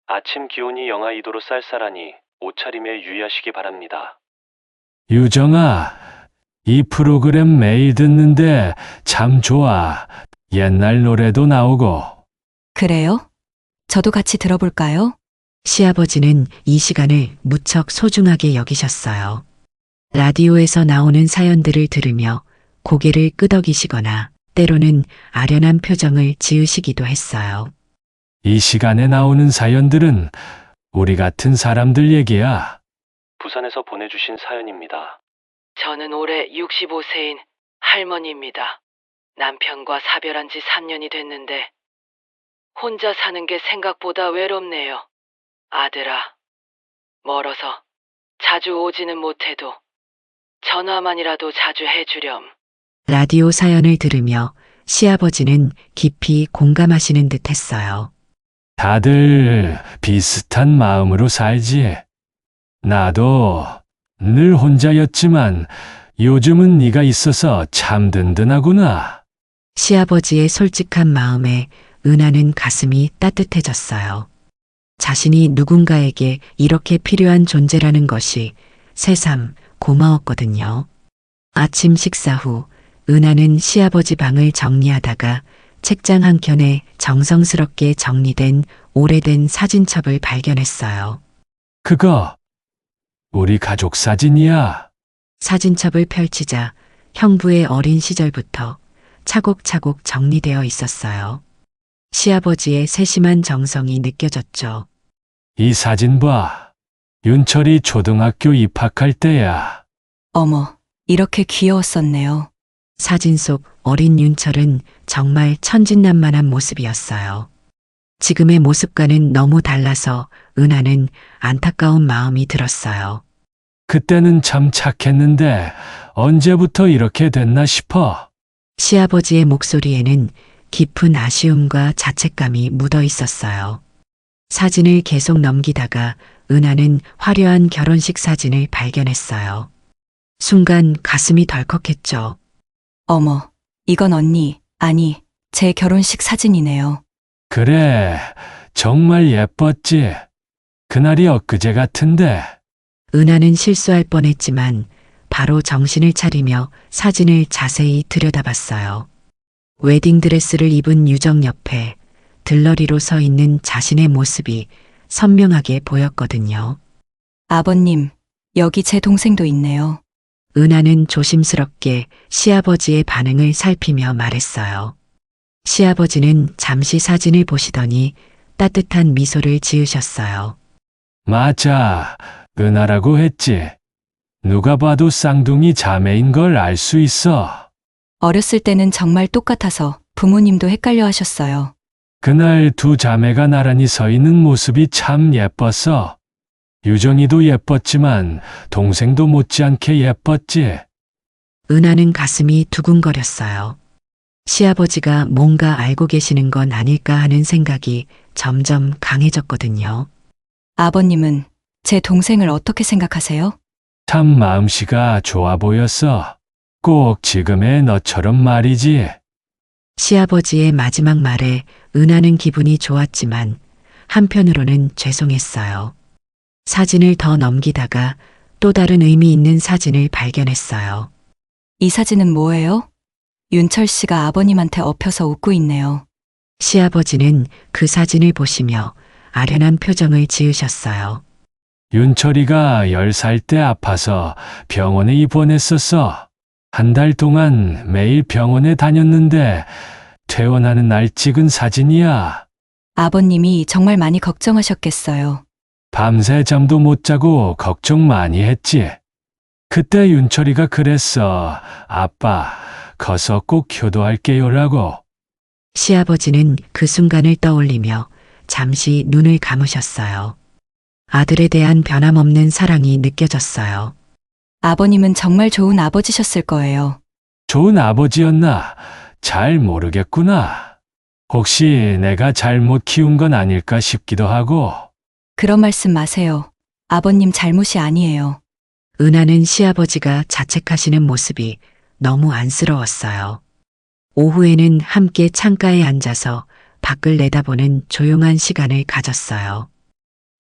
아침 기온이 영하 2도로 쌀쌀하니 옷차림에 유의하시기 바랍니다. 유정아, 이 프로그램 매일 듣는데 참 좋아. 옛날 노래도 나오고. 그래요? 저도 같이 들어볼까요? 시아버지는 이 시간을 무척 소중하게 여기셨어요. 라디오에서 나오는 사연들을 들으며 고개를 끄덕이시거나 때로는 아련한 표정을 지으시기도 했어요. 이 시간에 나오는 사연들은 우리 같은 사람들 얘기야. 부산에서 보내주신 사연입니다. 저는 올해 65세인 할머니입니다. 남편과 사별한 지 3년이 됐는데 혼자 사는 게 생각보다 외롭네요. 아들아, 멀어서 자주 오지는 못해도 전화만이라도 자주 해주렴. 라디오 사연을 들으며 시아버지는 깊이 공감하시는 듯 했어요. 다들 비슷한 마음으로 살지. 나도 늘 혼자였지만 요즘은 네가 있어서 참 든든하구나. 시아버지의 솔직한 마음에 은하는 가슴이 따뜻해졌어요. 자신이 누군가에게 이렇게 필요한 존재라는 것이 새삼 고마웠거든요. 아침 식사 후 은하는 시아버지 방을 정리하다가 책장 한켠에 정성스럽게 정리된 오래된 사진첩을 발견했어요. 그거 우리 가족 사진이야. 사진첩을 펼치자 형부의 어린 시절부터 차곡차곡 정리되어 있었어요. 시아버지의 세심한 정성이 느껴졌죠. 이 사진 봐. 윤철이 초등학교 입학할 때야. 어머, 이렇게 귀여웠었네요. 사진 속 어린 윤철은 정말 천진난만한 모습이었어요. 지금의 모습과는 너무 달라서 은하는 안타까운 마음이 들었어요. 그때는 참 착했는데 언제부터 이렇게 됐나 싶어. 시아버지의 목소리에는 깊은 아쉬움과 자책감이 묻어 있었어요. 사진을 계속 넘기다가 은하는 화려한 결혼식 사진을 발견했어요. 순간 가슴이 덜컥했죠. 어머, 이건 언니, 아니, 제 결혼식 사진이네요. 그래, 정말 예뻤지. 그날이 엊그제 같은데. 은하는 실수할 뻔했지만 바로 정신을 차리며 사진을 자세히 들여다봤어요. 웨딩드레스를 입은 유정 옆에 들러리로 서 있는 자신의 모습이 선명하게 보였거든요. 아버님, 여기 제 동생도 있네요. 은하는 조심스럽게 시아버지의 반응을 살피며 말했어요. 시아버지는 잠시 사진을 보시더니 따뜻한 미소를 지으셨어요. 맞아, 은하라고 했지. 누가 봐도 쌍둥이 자매인 걸 알 수 있어. 어렸을 때는 정말 똑같아서 부모님도 헷갈려 하셨어요. 그날 두 자매가 나란히 서 있는 모습이 참 예뻤어. 유정이도 예뻤지만 동생도 못지않게 예뻤지. 은하는 가슴이 두근거렸어요. 시아버지가 뭔가 알고 계시는 건 아닐까 하는 생각이 점점 강해졌거든요. 아버님은 제 동생을 어떻게 생각하세요? 참 마음씨가 좋아 보였어. 꼭 지금의 너처럼 말이지. 시아버지의 마지막 말에 은하는 기분이 좋았지만 한편으로는 죄송했어요. 사진을 더 넘기다가 또 다른 의미 있는 사진을 발견했어요. 이 사진은 뭐예요? 윤철 씨가 아버님한테 엎혀서 웃고 있네요. 시아버지는 그 사진을 보시며 아련한 표정을 지으셨어요. 윤철이가 10살 때 아파서 병원에 입원했었어. 한 달 동안 매일 병원에 다녔는데 퇴원하는 날 찍은 사진이야. 아버님이 정말 많이 걱정하셨겠어요. 밤새 잠도 못 자고 걱정 많이 했지. 그때 윤철이가 그랬어. 아빠, 커서 꼭 효도할게요라고. 시아버지는 그 순간을 떠올리며 잠시 눈을 감으셨어요. 아들에 대한 변함없는 사랑이 느껴졌어요. 아버님은 정말 좋은 아버지셨을 거예요. 좋은 아버지였나? 잘 모르겠구나. 혹시 내가 잘못 키운 건 아닐까 싶기도 하고. 그런 말씀 마세요. 아버님 잘못이 아니에요. 은하는 시아버지가 자책하시는 모습이 너무 안쓰러웠어요. 오후에는 함께 창가에 앉아서 밖을 내다보는 조용한 시간을 가졌어요.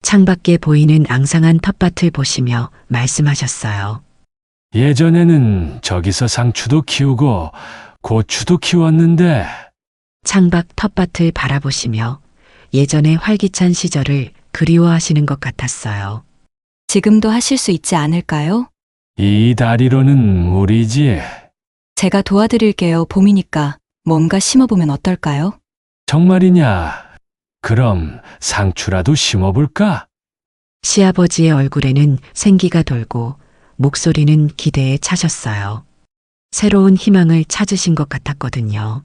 창밖에 보이는 앙상한 텃밭을 보시며 말씀하셨어요. 예전에는 저기서 상추도 키우고 고추도 키웠는데. 창밖 텃밭을 바라보시며 예전의 활기찬 시절을 그리워하시는 것 같았어요. 지금도 하실 수 있지 않을까요? 이 다리로는 무리지. 제가 도와드릴게요. 봄이니까 뭔가 심어보면 어떨까요? 정말이냐? 그럼 상추라도 심어볼까? 시아버지의 얼굴에는 생기가 돌고 목소리는 기대에 차셨어요. 새로운 희망을 찾으신 것 같았거든요.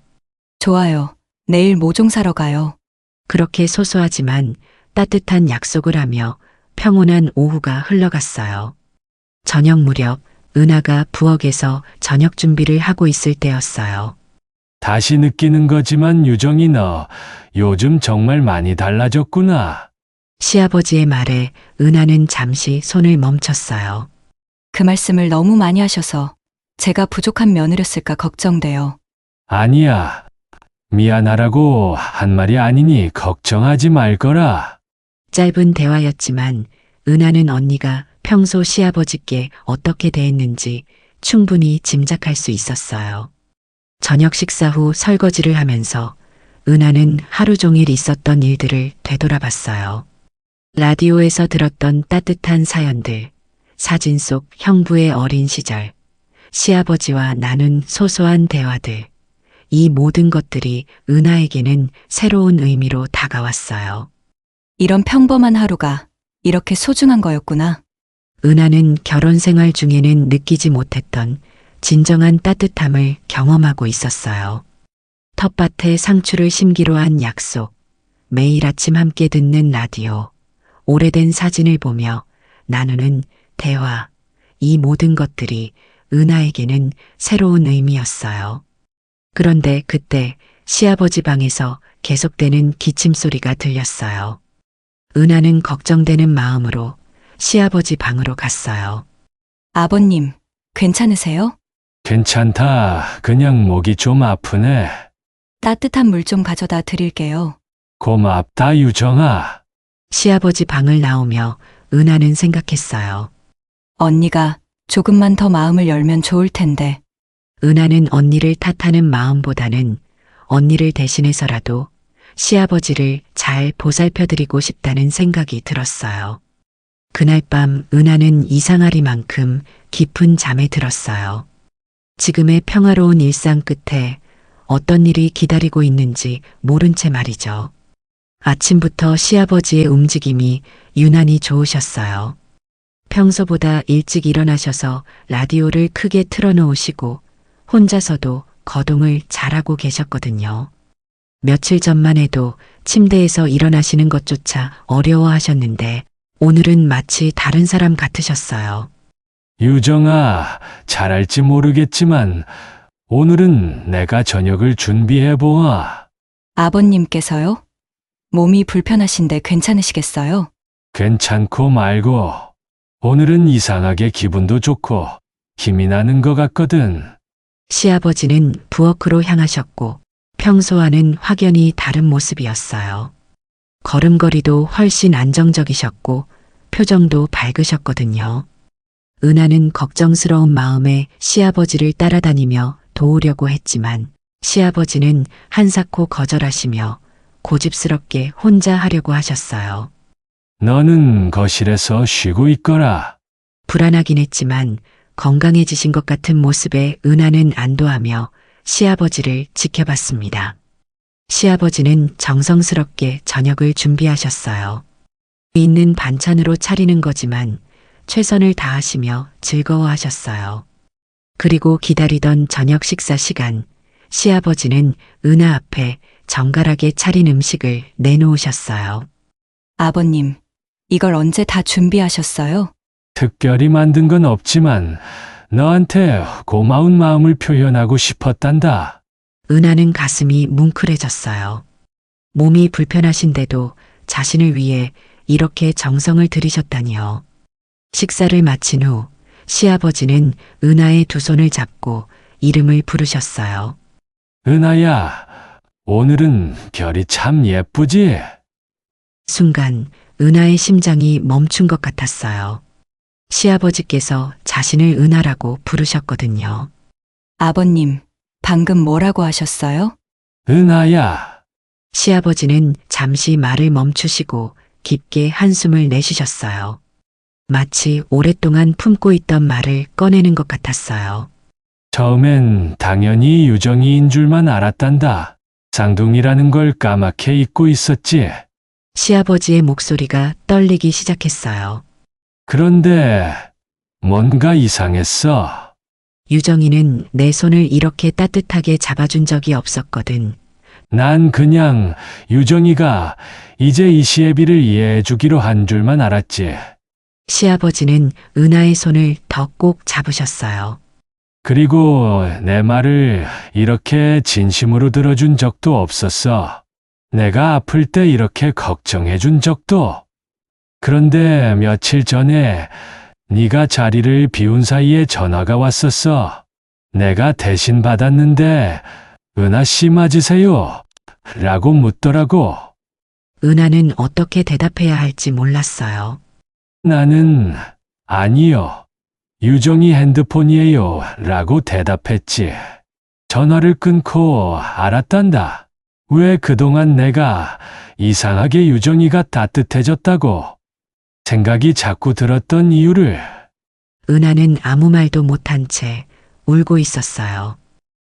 좋아요. 내일 모종 사러 가요. 그렇게 소소하지만 따뜻한 약속을 하며 평온한 오후가 흘러갔어요. 저녁 무렵 은하가 부엌에서 저녁 준비를 하고 있을 때였어요. 다시 느끼는 거지만 유정이 너 요즘 정말 많이 달라졌구나. 시아버지의 말에 은하는 잠시 손을 멈췄어요. 그 말씀을 너무 많이 하셔서 제가 부족한 며느렸을까 걱정돼요. 아니야. 미안하라고 한 말이 아니니 걱정하지 말거라. 짧은 대화였지만 은하는 언니가 평소 시아버지께 어떻게 대했는지 충분히 짐작할 수 있었어요. 저녁 식사 후 설거지를 하면서 은하는 하루 종일 있었던 일들을 되돌아봤어요. 라디오에서 들었던 따뜻한 사연들, 사진 속 형부의 어린 시절, 시아버지와 나눈 소소한 대화들, 이 모든 것들이 은하에게는 새로운 의미로 다가왔어요. 이런 평범한 하루가 이렇게 소중한 거였구나. 은하는 결혼 생활 중에는 느끼지 못했던 진정한 따뜻함을 경험하고 있었어요. 텃밭에 상추를 심기로 한 약속, 매일 아침 함께 듣는 라디오, 오래된 사진을 보며 나누는 대화, 이 모든 것들이 은하에게는 새로운 의미였어요. 그런데 그때 시아버지 방에서 계속되는 기침 소리가 들렸어요. 은하는 걱정되는 마음으로 시아버지 방으로 갔어요. 아버님, 괜찮으세요? 괜찮다. 그냥 목이 좀 아프네. 따뜻한 물 좀 가져다 드릴게요. 고맙다, 유정아. 시아버지 방을 나오며 은하는 생각했어요. 언니가 조금만 더 마음을 열면 좋을 텐데. 은하는 언니를 탓하는 마음보다는 언니를 대신해서라도 시아버지를 잘 보살펴드리고 싶다는 생각이 들었어요. 그날 밤 은하는 이상하리만큼 깊은 잠에 들었어요. 지금의 평화로운 일상 끝에 어떤 일이 기다리고 있는지 모른 채 말이죠. 아침부터 시아버지의 움직임이 유난히 좋으셨어요. 평소보다 일찍 일어나셔서 라디오를 크게 틀어놓으시고 혼자서도 거동을 잘하고 계셨거든요. 며칠 전만 해도 침대에서 일어나시는 것조차 어려워하셨는데 오늘은 마치 다른 사람 같으셨어요. 유정아, 잘할지 모르겠지만 오늘은 내가 저녁을 준비해보아. 아버님께서요? 몸이 불편하신데 괜찮으시겠어요? 괜찮고 말고 오늘은 이상하게 기분도 좋고 힘이 나는 것 같거든. 시아버지는 부엌으로 향하셨고 평소와는 확연히 다른 모습이었어요. 걸음걸이도 훨씬 안정적이셨고 표정도 밝으셨거든요. 은하는 걱정스러운 마음에 시아버지를 따라다니며 도우려고 했지만 시아버지는 한사코 거절하시며 고집스럽게 혼자 하려고 하셨어요. 너는 거실에서 쉬고 있거라. 불안하긴 했지만 건강해지신 것 같은 모습에 은하는 안도하며 시아버지를 지켜봤습니다. 시아버지는 정성스럽게 저녁을 준비하셨어요. 있는 반찬으로 차리는 거지만 최선을 다하시며 즐거워하셨어요. 그리고 기다리던 저녁 식사 시간, 시아버지는 은하 앞에 정갈하게 차린 음식을 내놓으셨어요. 아버님, 이걸 언제 다 준비하셨어요? 특별히 만든 건 없지만 너한테 고마운 마음을 표현하고 싶었단다. 은하는 가슴이 뭉클해졌어요. 몸이 불편하신데도 자신을 위해 이렇게 정성을 들이셨다니요. 식사를 마친 후 시아버지는 은하의 두 손을 잡고 이름을 부르셨어요. 은하야, 오늘은 별이 참 예쁘지? 순간 은하의 심장이 멈춘 것 같았어요. 시아버지께서 자신을 은하라고 부르셨거든요. 아버님, 방금 뭐라고 하셨어요? 은하야, 시아버지는 잠시 말을 멈추시고 깊게 한숨을 내쉬셨어요. 마치 오랫동안 품고 있던 말을 꺼내는 것 같았어요. 처음엔 당연히 유정이인 줄만 알았단다. 쌍둥이라는 걸 까맣게 잊고 있었지. 시아버지의 목소리가 떨리기 시작했어요. 그런데 뭔가 이상했어. 유정이는 내 손을 이렇게 따뜻하게 잡아준 적이 없었거든. 난 그냥 유정이가 이제 이 시애비를 이해해 주기로 한 줄만 알았지. 시아버지는 은하의 손을 더 꼭 잡으셨어요. 그리고 내 말을 이렇게 진심으로 들어준 적도 없었어. 내가 아플 때 이렇게 걱정해 준 적도. 그런데 며칠 전에 네가 자리를 비운 사이에 전화가 왔었어. 내가 대신 받았는데 은하 씨 맞으세요? 라고 묻더라고. 은하는 어떻게 대답해야 할지 몰랐어요. 나는 아니요. 유정이 핸드폰이에요. 라고 대답했지. 전화를 끊고 알았단다. 왜 그동안 내가 이상하게 유정이가 따뜻해졌다고 생각이 자꾸 들었던 이유를. 은하는 아무 말도 못한 채 울고 있었어요.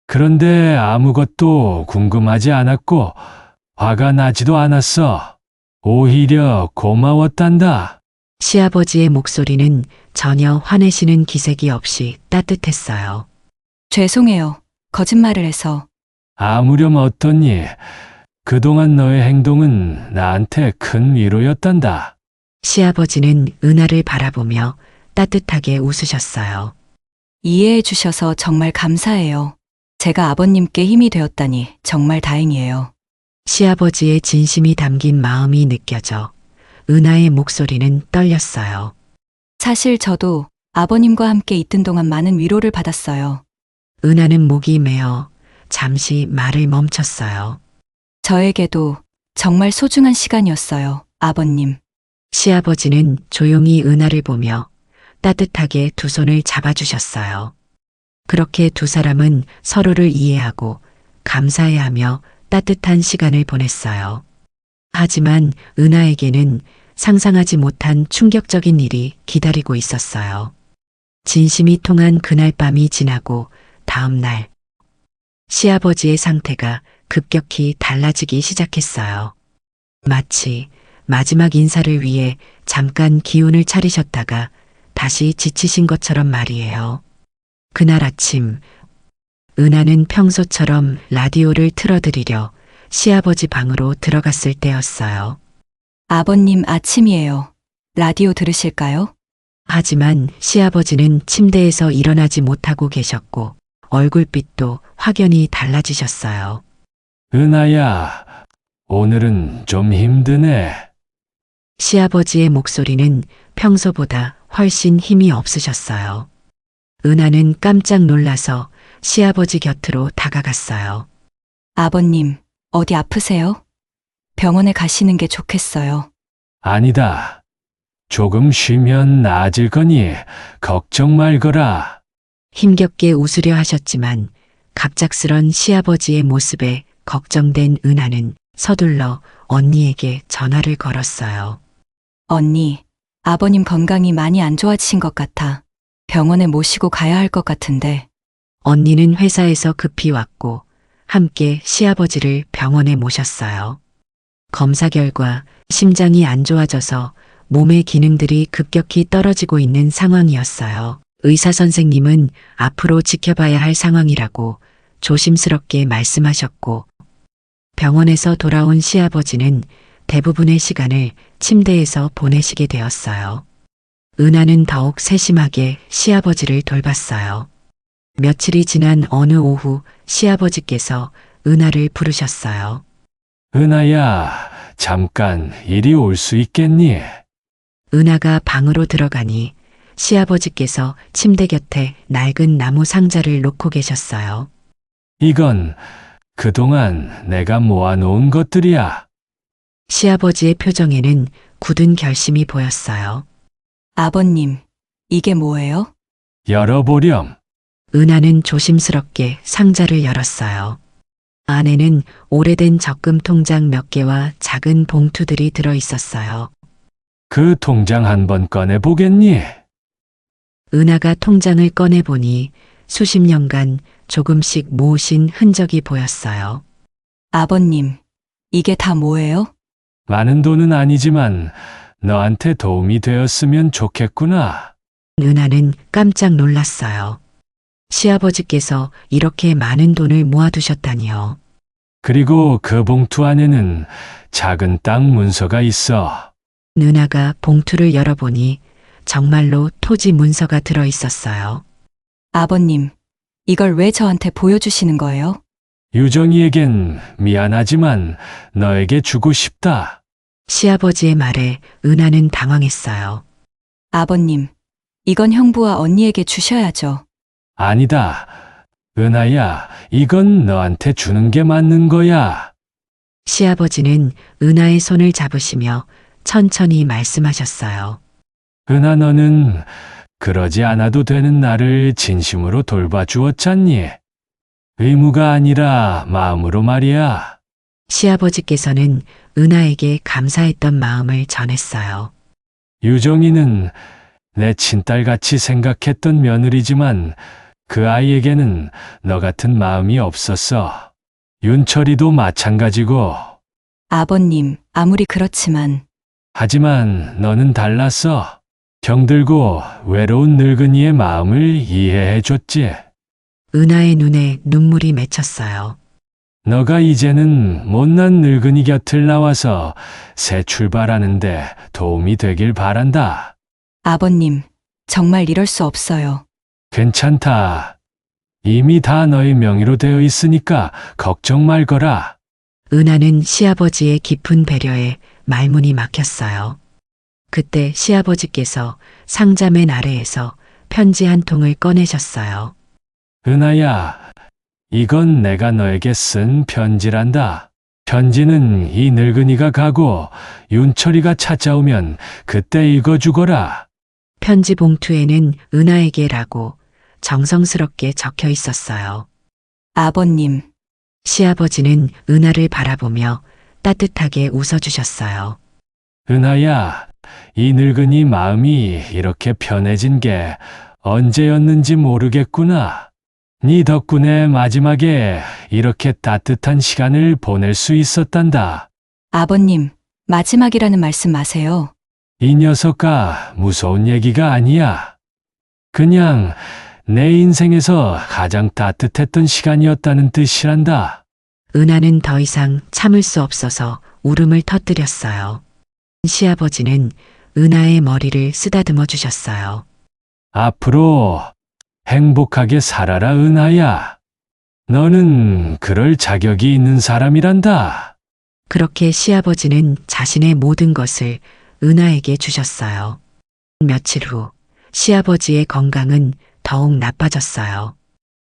그런데 아무것도 궁금하지 않았고 화가 나지도 않았어. 오히려 고마웠단다. 시아버지의 목소리는 전혀 화내시는 기색이 없이 따뜻했어요. 죄송해요. 거짓말을 해서. 아무렴 어떠니? 그동안 너의 행동은 나한테 큰 위로였단다. 시아버지는 은하를 바라보며 따뜻하게 웃으셨어요. 이해해 주셔서 정말 감사해요. 제가 아버님께 힘이 되었다니 정말 다행이에요. 시아버지의 진심이 담긴 마음이 느껴져 은하의 목소리는 떨렸어요. 사실 저도 아버님과 함께 있던 동안 많은 위로를 받았어요. 은하는 목이 메어 잠시 말을 멈췄어요. 저에게도 정말 소중한 시간이었어요, 아버님. 시아버지는 조용히 은하를 보며 따뜻하게 두 손을 잡아주셨어요. 그렇게 두 사람은 서로를 이해하고 감사해하며 따뜻한 시간을 보냈어요. 하지만 은하에게는 상상하지 못한 충격적인 일이 기다리고 있었어요. 진심이 통한 그날 밤이 지나고 다음 날 시아버지의 상태가 급격히 달라지기 시작했어요. 마치 마지막 인사를 위해 잠깐 기운을 차리셨다가 다시 지치신 것처럼 말이에요. 그날 아침 은하는 평소처럼 라디오를 틀어드리려 시아버지 방으로 들어갔을 때였어요. 아버님 아침이에요. 라디오 들으실까요? 하지만 시아버지는 침대에서 일어나지 못하고 계셨고 얼굴빛도 확연히 달라지셨어요. 은하야, 오늘은 좀 힘드네. 시아버지의 목소리는 평소보다 훨씬 힘이 없으셨어요. 은하는 깜짝 놀라서 시아버지 곁으로 다가갔어요. 아버님, 어디 아프세요? 병원에 가시는 게 좋겠어요. 아니다. 조금 쉬면 나아질 거니 걱정 말거라. 힘겹게 웃으려 하셨지만 갑작스런 시아버지의 모습에 걱정된 은하는 서둘러 언니에게 전화를 걸었어요. 언니, 아버님 건강이 많이 안 좋아지신 것 같아. 병원에 모시고 가야 할 것 같은데. 언니는 회사에서 급히 왔고 함께 시아버지를 병원에 모셨어요. 검사 결과 심장이 안 좋아져서 몸의 기능들이 급격히 떨어지고 있는 상황이었어요. 의사 선생님은 앞으로 지켜봐야 할 상황이라고 조심스럽게 말씀하셨고 병원에서 돌아온 시아버지는 대부분의 시간을 침대에서 보내시게 되었어요. 은하는 더욱 세심하게 시아버지를 돌봤어요. 며칠이 지난 어느 오후 시아버지께서 은하를 부르셨어요. 은하야, 잠깐 이리 올 수 있겠니? 은하가 방으로 들어가니 시아버지께서 침대 곁에 낡은 나무 상자를 놓고 계셨어요. 이건 그동안 내가 모아놓은 것들이야. 시아버지의 표정에는 굳은 결심이 보였어요. 아버님, 이게 뭐예요? 열어보렴. 은하는 조심스럽게 상자를 열었어요. 안에는 오래된 적금 통장 몇 개와 작은 봉투들이 들어 있었어요. 그 통장 한번 꺼내보겠니? 은하가 통장을 꺼내보니 수십 년간 조금씩 모으신 흔적이 보였어요. 아버님, 이게 다 뭐예요? 많은 돈은 아니지만 너한테 도움이 되었으면 좋겠구나. 은하는 깜짝 놀랐어요. 시아버지께서 이렇게 많은 돈을 모아두셨다니요. 그리고 그 봉투 안에는 작은 땅 문서가 있어. 은하가 봉투를 열어보니 정말로 토지 문서가 들어 있었어요. 아버님, 이걸 왜 저한테 보여주시는 거예요? 유정이에겐 미안하지만 너에게 주고 싶다. 시아버지의 말에 은하는 당황했어요. 아버님, 이건 형부와 언니에게 주셔야죠. 아니다. 은하야, 이건 너한테 주는 게 맞는 거야. 시아버지는 은하의 손을 잡으시며 천천히 말씀하셨어요. 은하, 너는 그러지 않아도 되는 나를 진심으로 돌봐주었잖니. 의무가 아니라 마음으로 말이야. 시아버지께서는 은하에게 감사했던 마음을 전했어요. 유정이는 내 친딸같이 생각했던 며느리지만 그 아이에게는 너 같은 마음이 없었어. 윤철이도 마찬가지고. 아버님, 아무리 그렇지만 하지만 너는 달랐어. 병들고 외로운 늙은이의 마음을 이해해줬지. 은하의 눈에 눈물이 맺혔어요. 너가 이제는 못난 늙은이 곁을 나와서 새 출발하는데 도움이 되길 바란다. 아버님, 정말 이럴 수 없어요. 괜찮다. 이미 다 너의 명의로 되어 있으니까 걱정 말거라. 은하는 시아버지의 깊은 배려에 말문이 막혔어요. 그때 시아버지께서 상자 맨 아래에서 편지 한 통을 꺼내셨어요. 은하야, 이건 내가 너에게 쓴 편지란다. 편지는 이 늙은이가 가고 윤철이가 찾아오면 그때 읽어주거라. 편지 봉투에는 은하에게라고 정성스럽게 적혀 있었어요. 아버님, 시아버지는 은하를 바라보며 따뜻하게 웃어주셨어요. 은하야, 이 늙은이 마음이 이렇게 편해진 게 언제였는지 모르겠구나. 네 덕분에 마지막에 이렇게 따뜻한 시간을 보낼 수 있었단다. 아버님, 마지막이라는 말씀 마세요. 이 녀석아, 무서운 얘기가 아니야. 그냥 내 인생에서 가장 따뜻했던 시간이었다는 뜻이란다. 은하는 더 이상 참을 수 없어서 울음을 터뜨렸어요. 시아버지는 은하의 머리를 쓰다듬어 주셨어요. 앞으로 행복하게 살아라, 은하야. 너는 그럴 자격이 있는 사람이란다. 그렇게 시아버지는 자신의 모든 것을 은하에게 주셨어요. 며칠 후 시아버지의 건강은 더욱 나빠졌어요.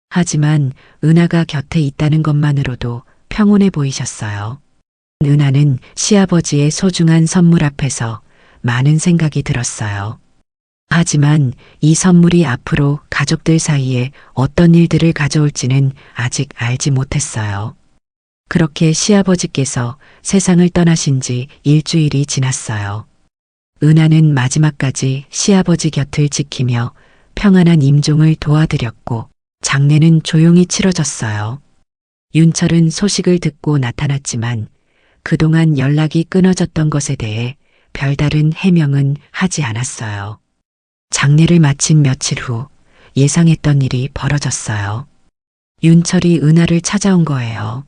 하지만 은하가 곁에 있다는 것만으로도 평온해 보이셨어요. 은하는 시아버지의 소중한 선물 앞에서 많은 생각이 들었어요. 하지만 이 선물이 앞으로 가족들 사이에 어떤 일들을 가져올지는 아직 알지 못했어요. 그렇게 시아버지께서 세상을 떠나신 지 일주일이 지났어요. 은하는 마지막까지 시아버지 곁을 지키며 평안한 임종을 도와드렸고 장례는 조용히 치러졌어요. 윤철은 소식을 듣고 나타났지만 그동안 연락이 끊어졌던 것에 대해 별다른 해명은 하지 않았어요. 장례를 마친 며칠 후 예상했던 일이 벌어졌어요. 윤철이 은하를 찾아온 거예요.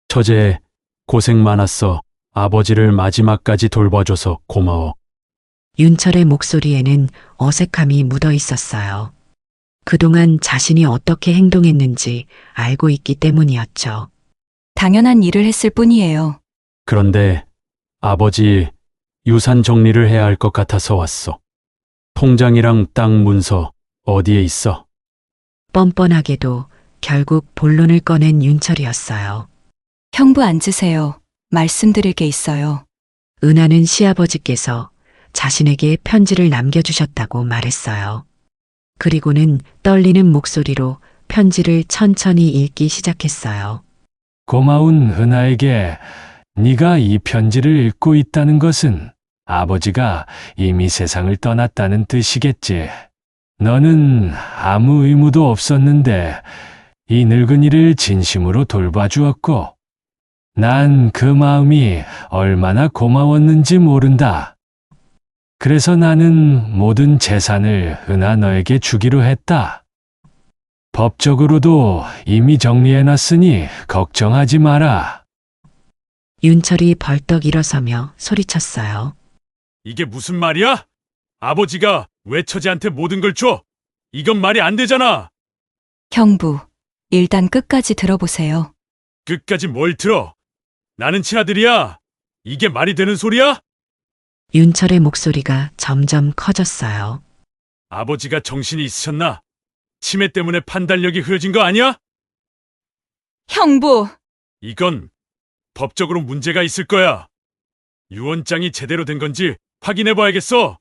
처제, 고생 많았어. 아버지를 마지막까지 돌봐줘서 고마워. 윤철의 목소리에는 어색함이 묻어 있었어요. 그동안 자신이 어떻게 행동했는지 알고 있기 때문이었죠. 당연한 일을 했을 뿐이에요. 그런데 아버지 유산 정리를 해야 할 것 같아서 왔어. 통장이랑 땅 문서 어디에 있어? 뻔뻔하게도 결국 본론을 꺼낸 윤철이었어요. 형부 앉으세요. 말씀드릴 게 있어요. 은하는 시아버지께서 자신에게 편지를 남겨주셨다고 말했어요. 그리고는 떨리는 목소리로 편지를 천천히 읽기 시작했어요. 고마운 은하에게 네가 이 편지를 읽고 있다는 것은 아버지가 이미 세상을 떠났다는 뜻이겠지. 너는 아무 의무도 없었는데 이 늙은이를 진심으로 돌봐주었고 난 그 마음이 얼마나 고마웠는지 모른다. 그래서 나는 모든 재산을 은하 너에게 주기로 했다. 법적으로도 이미 정리해놨으니 걱정하지 마라. 윤철이 벌떡 일어서며 소리쳤어요. 이게 무슨 말이야? 아버지가 왜 처제한테 모든 걸 줘? 이건 말이 안 되잖아. 형부, 일단 끝까지 들어보세요. 끝까지 뭘 들어? 나는 친아들이야. 이게 말이 되는 소리야? 윤철의 목소리가 점점 커졌어요. 아버지가 정신이 있으셨나? 치매 때문에 판단력이 흐려진 거 아니야? 형부! 이건 법적으로 문제가 있을 거야. 유언장이 제대로 된 건지 확인해 봐야겠어.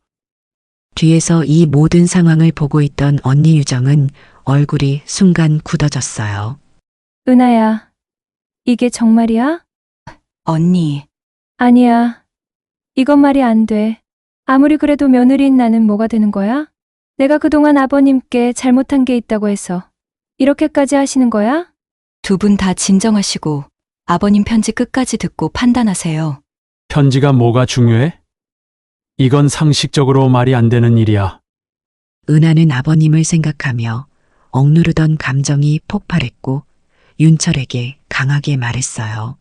뒤에서 이 모든 상황을 보고 있던 언니 유정은 얼굴이 순간 굳어졌어요. 은하야, 이게 정말이야? 언니, 아니야. 이건 말이 안 돼. 아무리 그래도 며느리인 나는 뭐가 되는 거야? 내가 그동안 아버님께 잘못한 게 있다고 해서 이렇게까지 하시는 거야? 두 분 다 진정하시고 아버님 편지 끝까지 듣고 판단하세요. 편지가 뭐가 중요해? 이건 상식적으로 말이 안 되는 일이야. 은하는 아버님을 생각하며 억누르던 감정이 폭발했고 윤철에게 강하게 말했어요.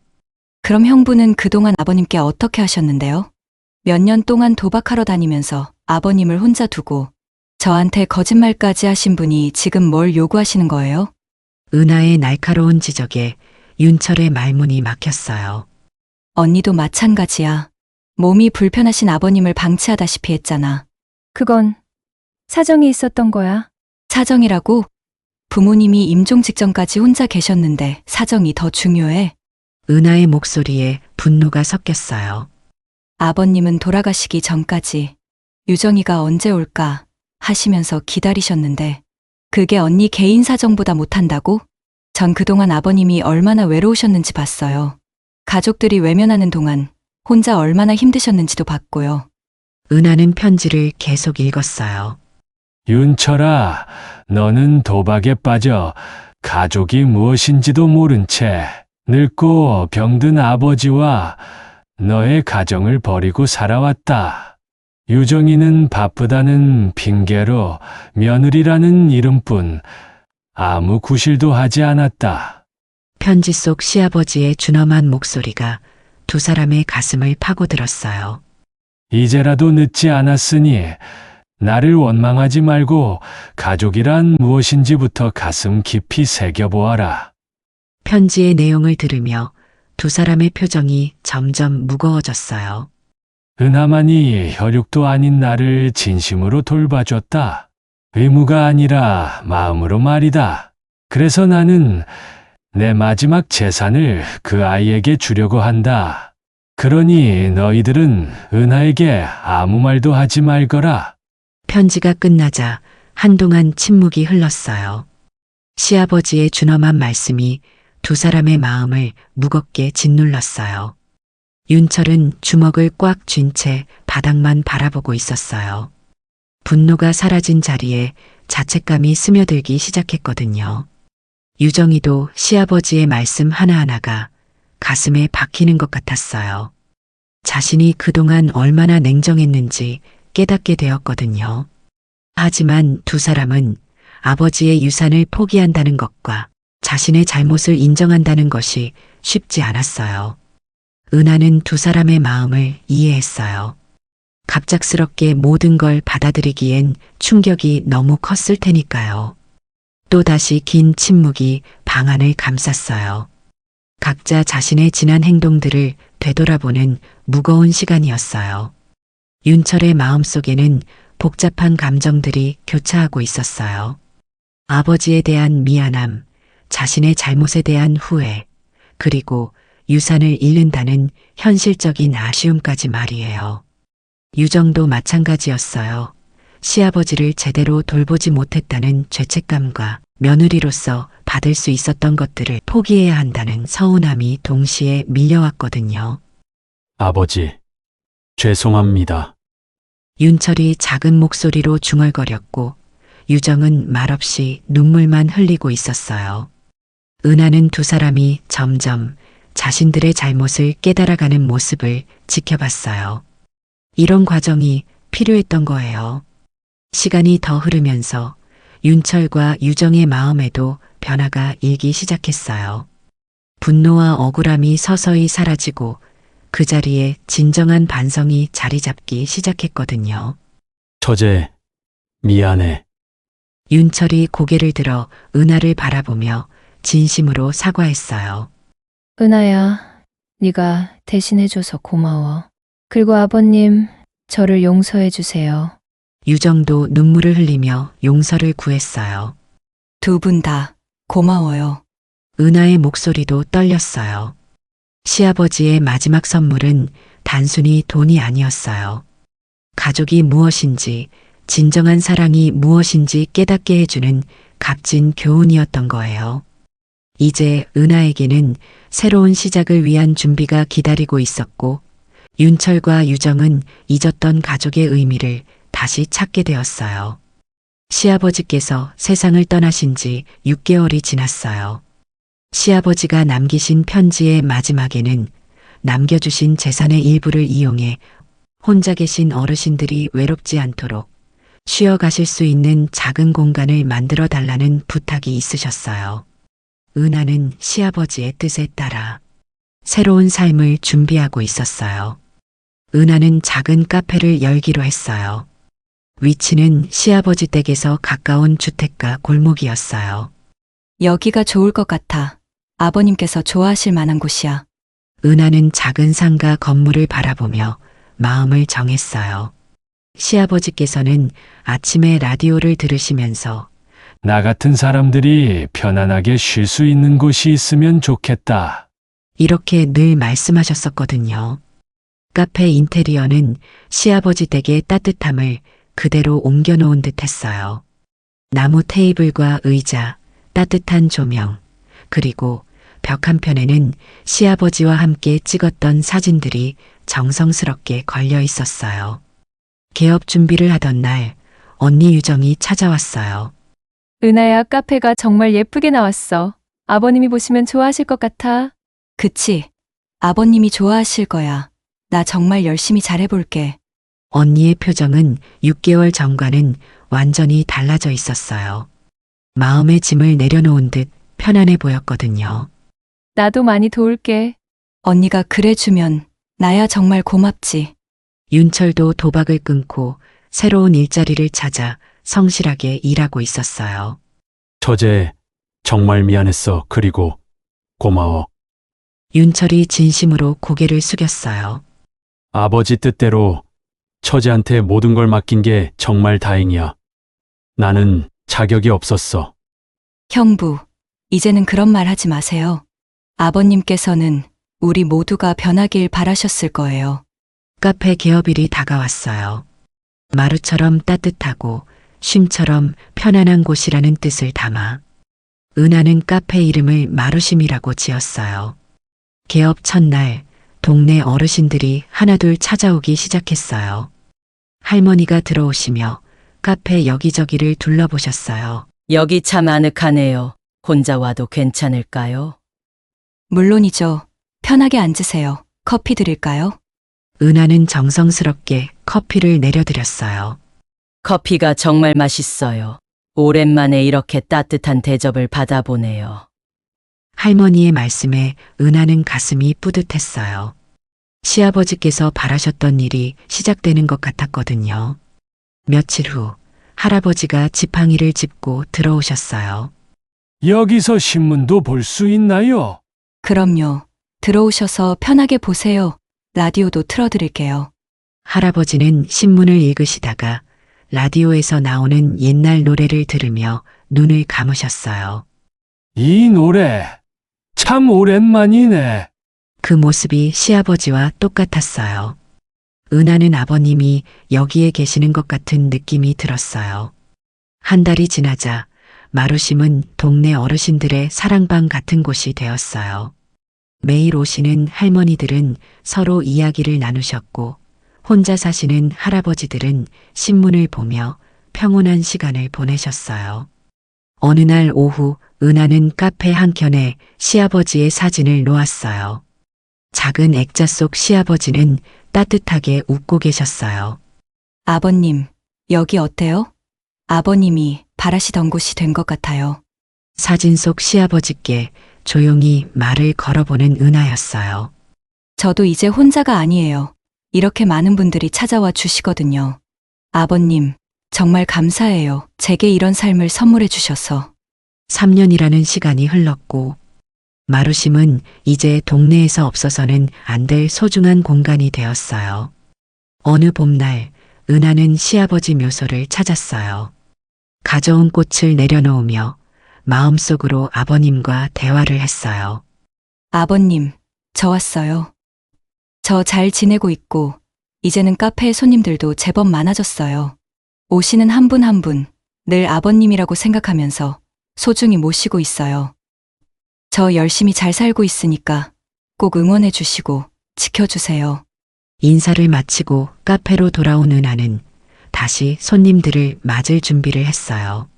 그럼 형부는 그동안 아버님께 어떻게 하셨는데요? 몇 년 동안 도박하러 다니면서 아버님을 혼자 두고 저한테 거짓말까지 하신 분이 지금 뭘 요구하시는 거예요? 은하의 날카로운 지적에 윤철의 말문이 막혔어요. 언니도 마찬가지야. 몸이 불편하신 아버님을 방치하다시피 했잖아. 그건 사정이 있었던 거야. 사정이라고? 부모님이 임종 직전까지 혼자 계셨는데 사정이 더 중요해. 은하의 목소리에 분노가 섞였어요. 아버님은 돌아가시기 전까지 유정이가 언제 올까 하시면서 기다리셨는데 그게 언니 개인 사정보다 못한다고? 전 그동안 아버님이 얼마나 외로우셨는지 봤어요. 가족들이 외면하는 동안 혼자 얼마나 힘드셨는지도 봤고요. 은하는 편지를 계속 읽었어요. 윤철아, 너는 도박에 빠져 가족이 무엇인지도 모른 채 늙고 병든 아버지와 너의 가정을 버리고 살아왔다. 유정이는 바쁘다는 핑계로 며느리라는 이름뿐 아무 구실도 하지 않았다. 편지 속 시아버지의 준엄한 목소리가 두 사람의 가슴을 파고들었어요. 이제라도 늦지 않았으니 나를 원망하지 말고 가족이란 무엇인지부터 가슴 깊이 새겨보아라. 편지의 내용을 들으며 두 사람의 표정이 점점 무거워졌어요. 은하만이 혈육도 아닌 나를 진심으로 돌봐줬다. 의무가 아니라 마음으로 말이다. 그래서 나는 내 마지막 재산을 그 아이에게 주려고 한다. 그러니 너희들은 은하에게 아무 말도 하지 말거라. 편지가 끝나자 한동안 침묵이 흘렀어요. 시아버지의 준엄한 말씀이 두 사람의 마음을 무겁게 짓눌렀어요. 윤철은 주먹을 꽉 쥔 채 바닥만 바라보고 있었어요. 분노가 사라진 자리에 자책감이 스며들기 시작했거든요. 유정이도 시아버지의 말씀 하나하나가 가슴에 박히는 것 같았어요. 자신이 그동안 얼마나 냉정했는지 깨닫게 되었거든요. 하지만 두 사람은 아버지의 유산을 포기한다는 것과 자신의 잘못을 인정한다는 것이 쉽지 않았어요. 은하는 두 사람의 마음을 이해했어요. 갑작스럽게 모든 걸 받아들이기엔 충격이 너무 컸을 테니까요. 또다시 긴 침묵이 방안을 감쌌어요. 각자 자신의 지난 행동들을 되돌아보는 무거운 시간이었어요. 윤철의 마음속에는 복잡한 감정들이 교차하고 있었어요. 아버지에 대한 미안함, 자신의 잘못에 대한 후회, 그리고 유산을 잃는다는 현실적인 아쉬움까지 말이에요. 유정도 마찬가지였어요. 시아버지를 제대로 돌보지 못했다는 죄책감과 며느리로서 받을 수 있었던 것들을 포기해야 한다는 서운함이 동시에 밀려왔거든요. 아버지, 죄송합니다. 윤철이 작은 목소리로 중얼거렸고 유정은 말없이 눈물만 흘리고 있었어요. 은하는 두 사람이 점점 자신들의 잘못을 깨달아가는 모습을 지켜봤어요. 이런 과정이 필요했던 거예요. 시간이 더 흐르면서 윤철과 유정의 마음에도 변화가 일기 시작했어요. 분노와 억울함이 서서히 사라지고 그 자리에 진정한 반성이 자리 잡기 시작했거든요. 처제, 미안해. 윤철이 고개를 들어 은하를 바라보며 진심으로 사과했어요. 은하야, 네가 대신해줘서 고마워. 그리고 아버님, 저를 용서해 주세요. 유정도 눈물을 흘리며 용서를 구했어요. 두 분 다 고마워요. 은하의 목소리도 떨렸어요. 시아버지의 마지막 선물은 단순히 돈이 아니었어요. 가족이 무엇인지, 진정한 사랑이 무엇인지 깨닫게 해주는 값진 교훈이었던 거예요. 이제 은하에게는 새로운 시작을 위한 준비가 기다리고 있었고, 윤철과 유정은 잊었던 가족의 의미를 다시 찾게 되었어요. 시아버지께서 세상을 떠나신 지 6개월이 지났어요. 시아버지가 남기신 편지의 마지막에는 남겨주신 재산의 일부를 이용해 혼자 계신 어르신들이 외롭지 않도록 쉬어가실 수 있는 작은 공간을 만들어 달라는 부탁이 있으셨어요. 은하는 시아버지의 뜻에 따라 새로운 삶을 준비하고 있었어요. 은하는 작은 카페를 열기로 했어요. 위치는 시아버지 댁에서 가까운 주택가 골목이었어요. 여기가 좋을 것 같아. 아버님께서 좋아하실 만한 곳이야. 은하는 작은 상가 건물을 바라보며 마음을 정했어요. 시아버지께서는 아침에 라디오를 들으시면서 나 같은 사람들이 편안하게 쉴 수 있는 곳이 있으면 좋겠다. 이렇게 늘 말씀하셨었거든요. 카페 인테리어는 시아버지 댁의 따뜻함을 그대로 옮겨놓은 듯 했어요. 나무 테이블과 의자, 따뜻한 조명, 그리고 벽 한편에는 시아버지와 함께 찍었던 사진들이 정성스럽게 걸려 있었어요. 개업 준비를 하던 날 언니 유정이 찾아왔어요. 은하야, 카페가 정말 예쁘게 나왔어. 아버님이 보시면 좋아하실 것 같아. 그치? 아버님이 좋아하실 거야. 나 정말 열심히 잘해볼게. 언니의 표정은 6개월 전과는 완전히 달라져 있었어요. 마음의 짐을 내려놓은 듯 편안해 보였거든요. 나도 많이 도울게. 언니가 그래주면 나야 정말 고맙지. 윤철도 도박을 끊고 새로운 일자리를 찾아 성실하게 일하고 있었어요. 처제, 정말 미안했어. 그리고 고마워. 윤철이 진심으로 고개를 숙였어요. 아버지 뜻대로 처제한테 모든 걸 맡긴 게 정말 다행이야. 나는 자격이 없었어. 형부, 이제는 그런 말 하지 마세요. 아버님께서는 우리 모두가 변하길 바라셨을 거예요. 카페 개업일이 다가왔어요. 마루처럼 따뜻하고 쉼처럼 편안한 곳이라는 뜻을 담아 은하는 카페 이름을 마루쉼이라고 지었어요. 개업 첫날 동네 어르신들이 하나둘 찾아오기 시작했어요. 할머니가 들어오시며 카페 여기저기를 둘러보셨어요. 여기 참 아늑하네요. 혼자 와도 괜찮을까요? 물론이죠. 편하게 앉으세요. 커피 드릴까요? 은하는 정성스럽게 커피를 내려드렸어요. 커피가 정말 맛있어요. 오랜만에 이렇게 따뜻한 대접을 받아보네요. 할머니의 말씀에 은하는 가슴이 뿌듯했어요. 시아버지께서 바라셨던 일이 시작되는 것 같았거든요. 며칠 후 할아버지가 지팡이를 짚고 들어오셨어요. 여기서 신문도 볼 수 있나요? 그럼요. 들어오셔서 편하게 보세요. 라디오도 틀어드릴게요. 할아버지는 신문을 읽으시다가 라디오에서 나오는 옛날 노래를 들으며 눈을 감으셨어요. 이 노래 참 오랜만이네. 그 모습이 시아버지와 똑같았어요. 은하는 아버님이 여기에 계시는 것 같은 느낌이 들었어요. 한 달이 지나자 마루심은 동네 어르신들의 사랑방 같은 곳이 되었어요. 매일 오시는 할머니들은 서로 이야기를 나누셨고 혼자 사시는 할아버지들은 신문을 보며 평온한 시간을 보내셨어요. 어느 날 오후 은하는 카페 한켠에 시아버지의 사진을 놓았어요. 작은 액자 속 시아버지는 따뜻하게 웃고 계셨어요. 아버님, 여기 어때요? 아버님이 바라시던 곳이 된 것 같아요. 사진 속 시아버지께 조용히 말을 걸어보는 은하였어요. 저도 이제 혼자가 아니에요. 이렇게 많은 분들이 찾아와 주시거든요. 아버님, 정말 감사해요. 제게 이런 삶을 선물해 주셔서. 3년이라는 시간이 흘렀고 마루심은 이제 동네에서 없어서는 안 될 소중한 공간이 되었어요. 어느 봄날 은하는 시아버지 묘소를 찾았어요. 가져온 꽃을 내려놓으며 마음속으로 아버님과 대화를 했어요. 아버님, 저 왔어요. 저 잘 지내고 있고, 이제는 카페에 손님들도 제법 많아졌어요. 오시는 한 분 한 분, 늘 아버님이라고 생각하면서 소중히 모시고 있어요. 저 열심히 잘 살고 있으니까 꼭 응원해 주시고 지켜주세요. 인사를 마치고 카페로 돌아온 은하는 다시 손님들을 맞을 준비를 했어요.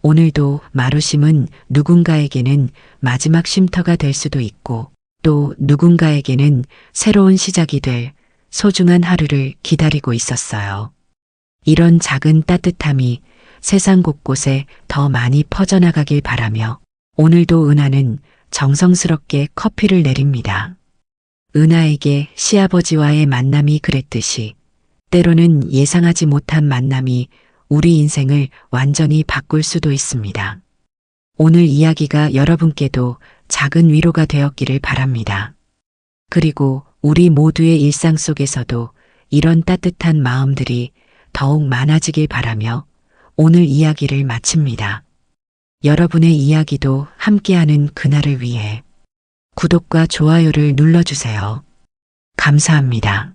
오늘도 마루심은 누군가에게는 마지막 쉼터가 될 수도 있고 또 누군가에게는 새로운 시작이 될 소중한 하루를 기다리고 있었어요. 이런 작은 따뜻함이 세상 곳곳에 더 많이 퍼져나가길 바라며 오늘도 은하는 정성스럽게 커피를 내립니다. 은하에게 시아버지와의 만남이 그랬듯이 때로는 예상하지 못한 만남이 우리 인생을 완전히 바꿀 수도 있습니다. 오늘 이야기가 여러분께도 작은 위로가 되었기를 바랍니다. 그리고 우리 모두의 일상 속에서도 이런 따뜻한 마음들이 더욱 많아지길 바라며 오늘 이야기를 마칩니다. 여러분의 이야기도 함께하는 그날을 위해 구독과 좋아요를 눌러주세요. 감사합니다.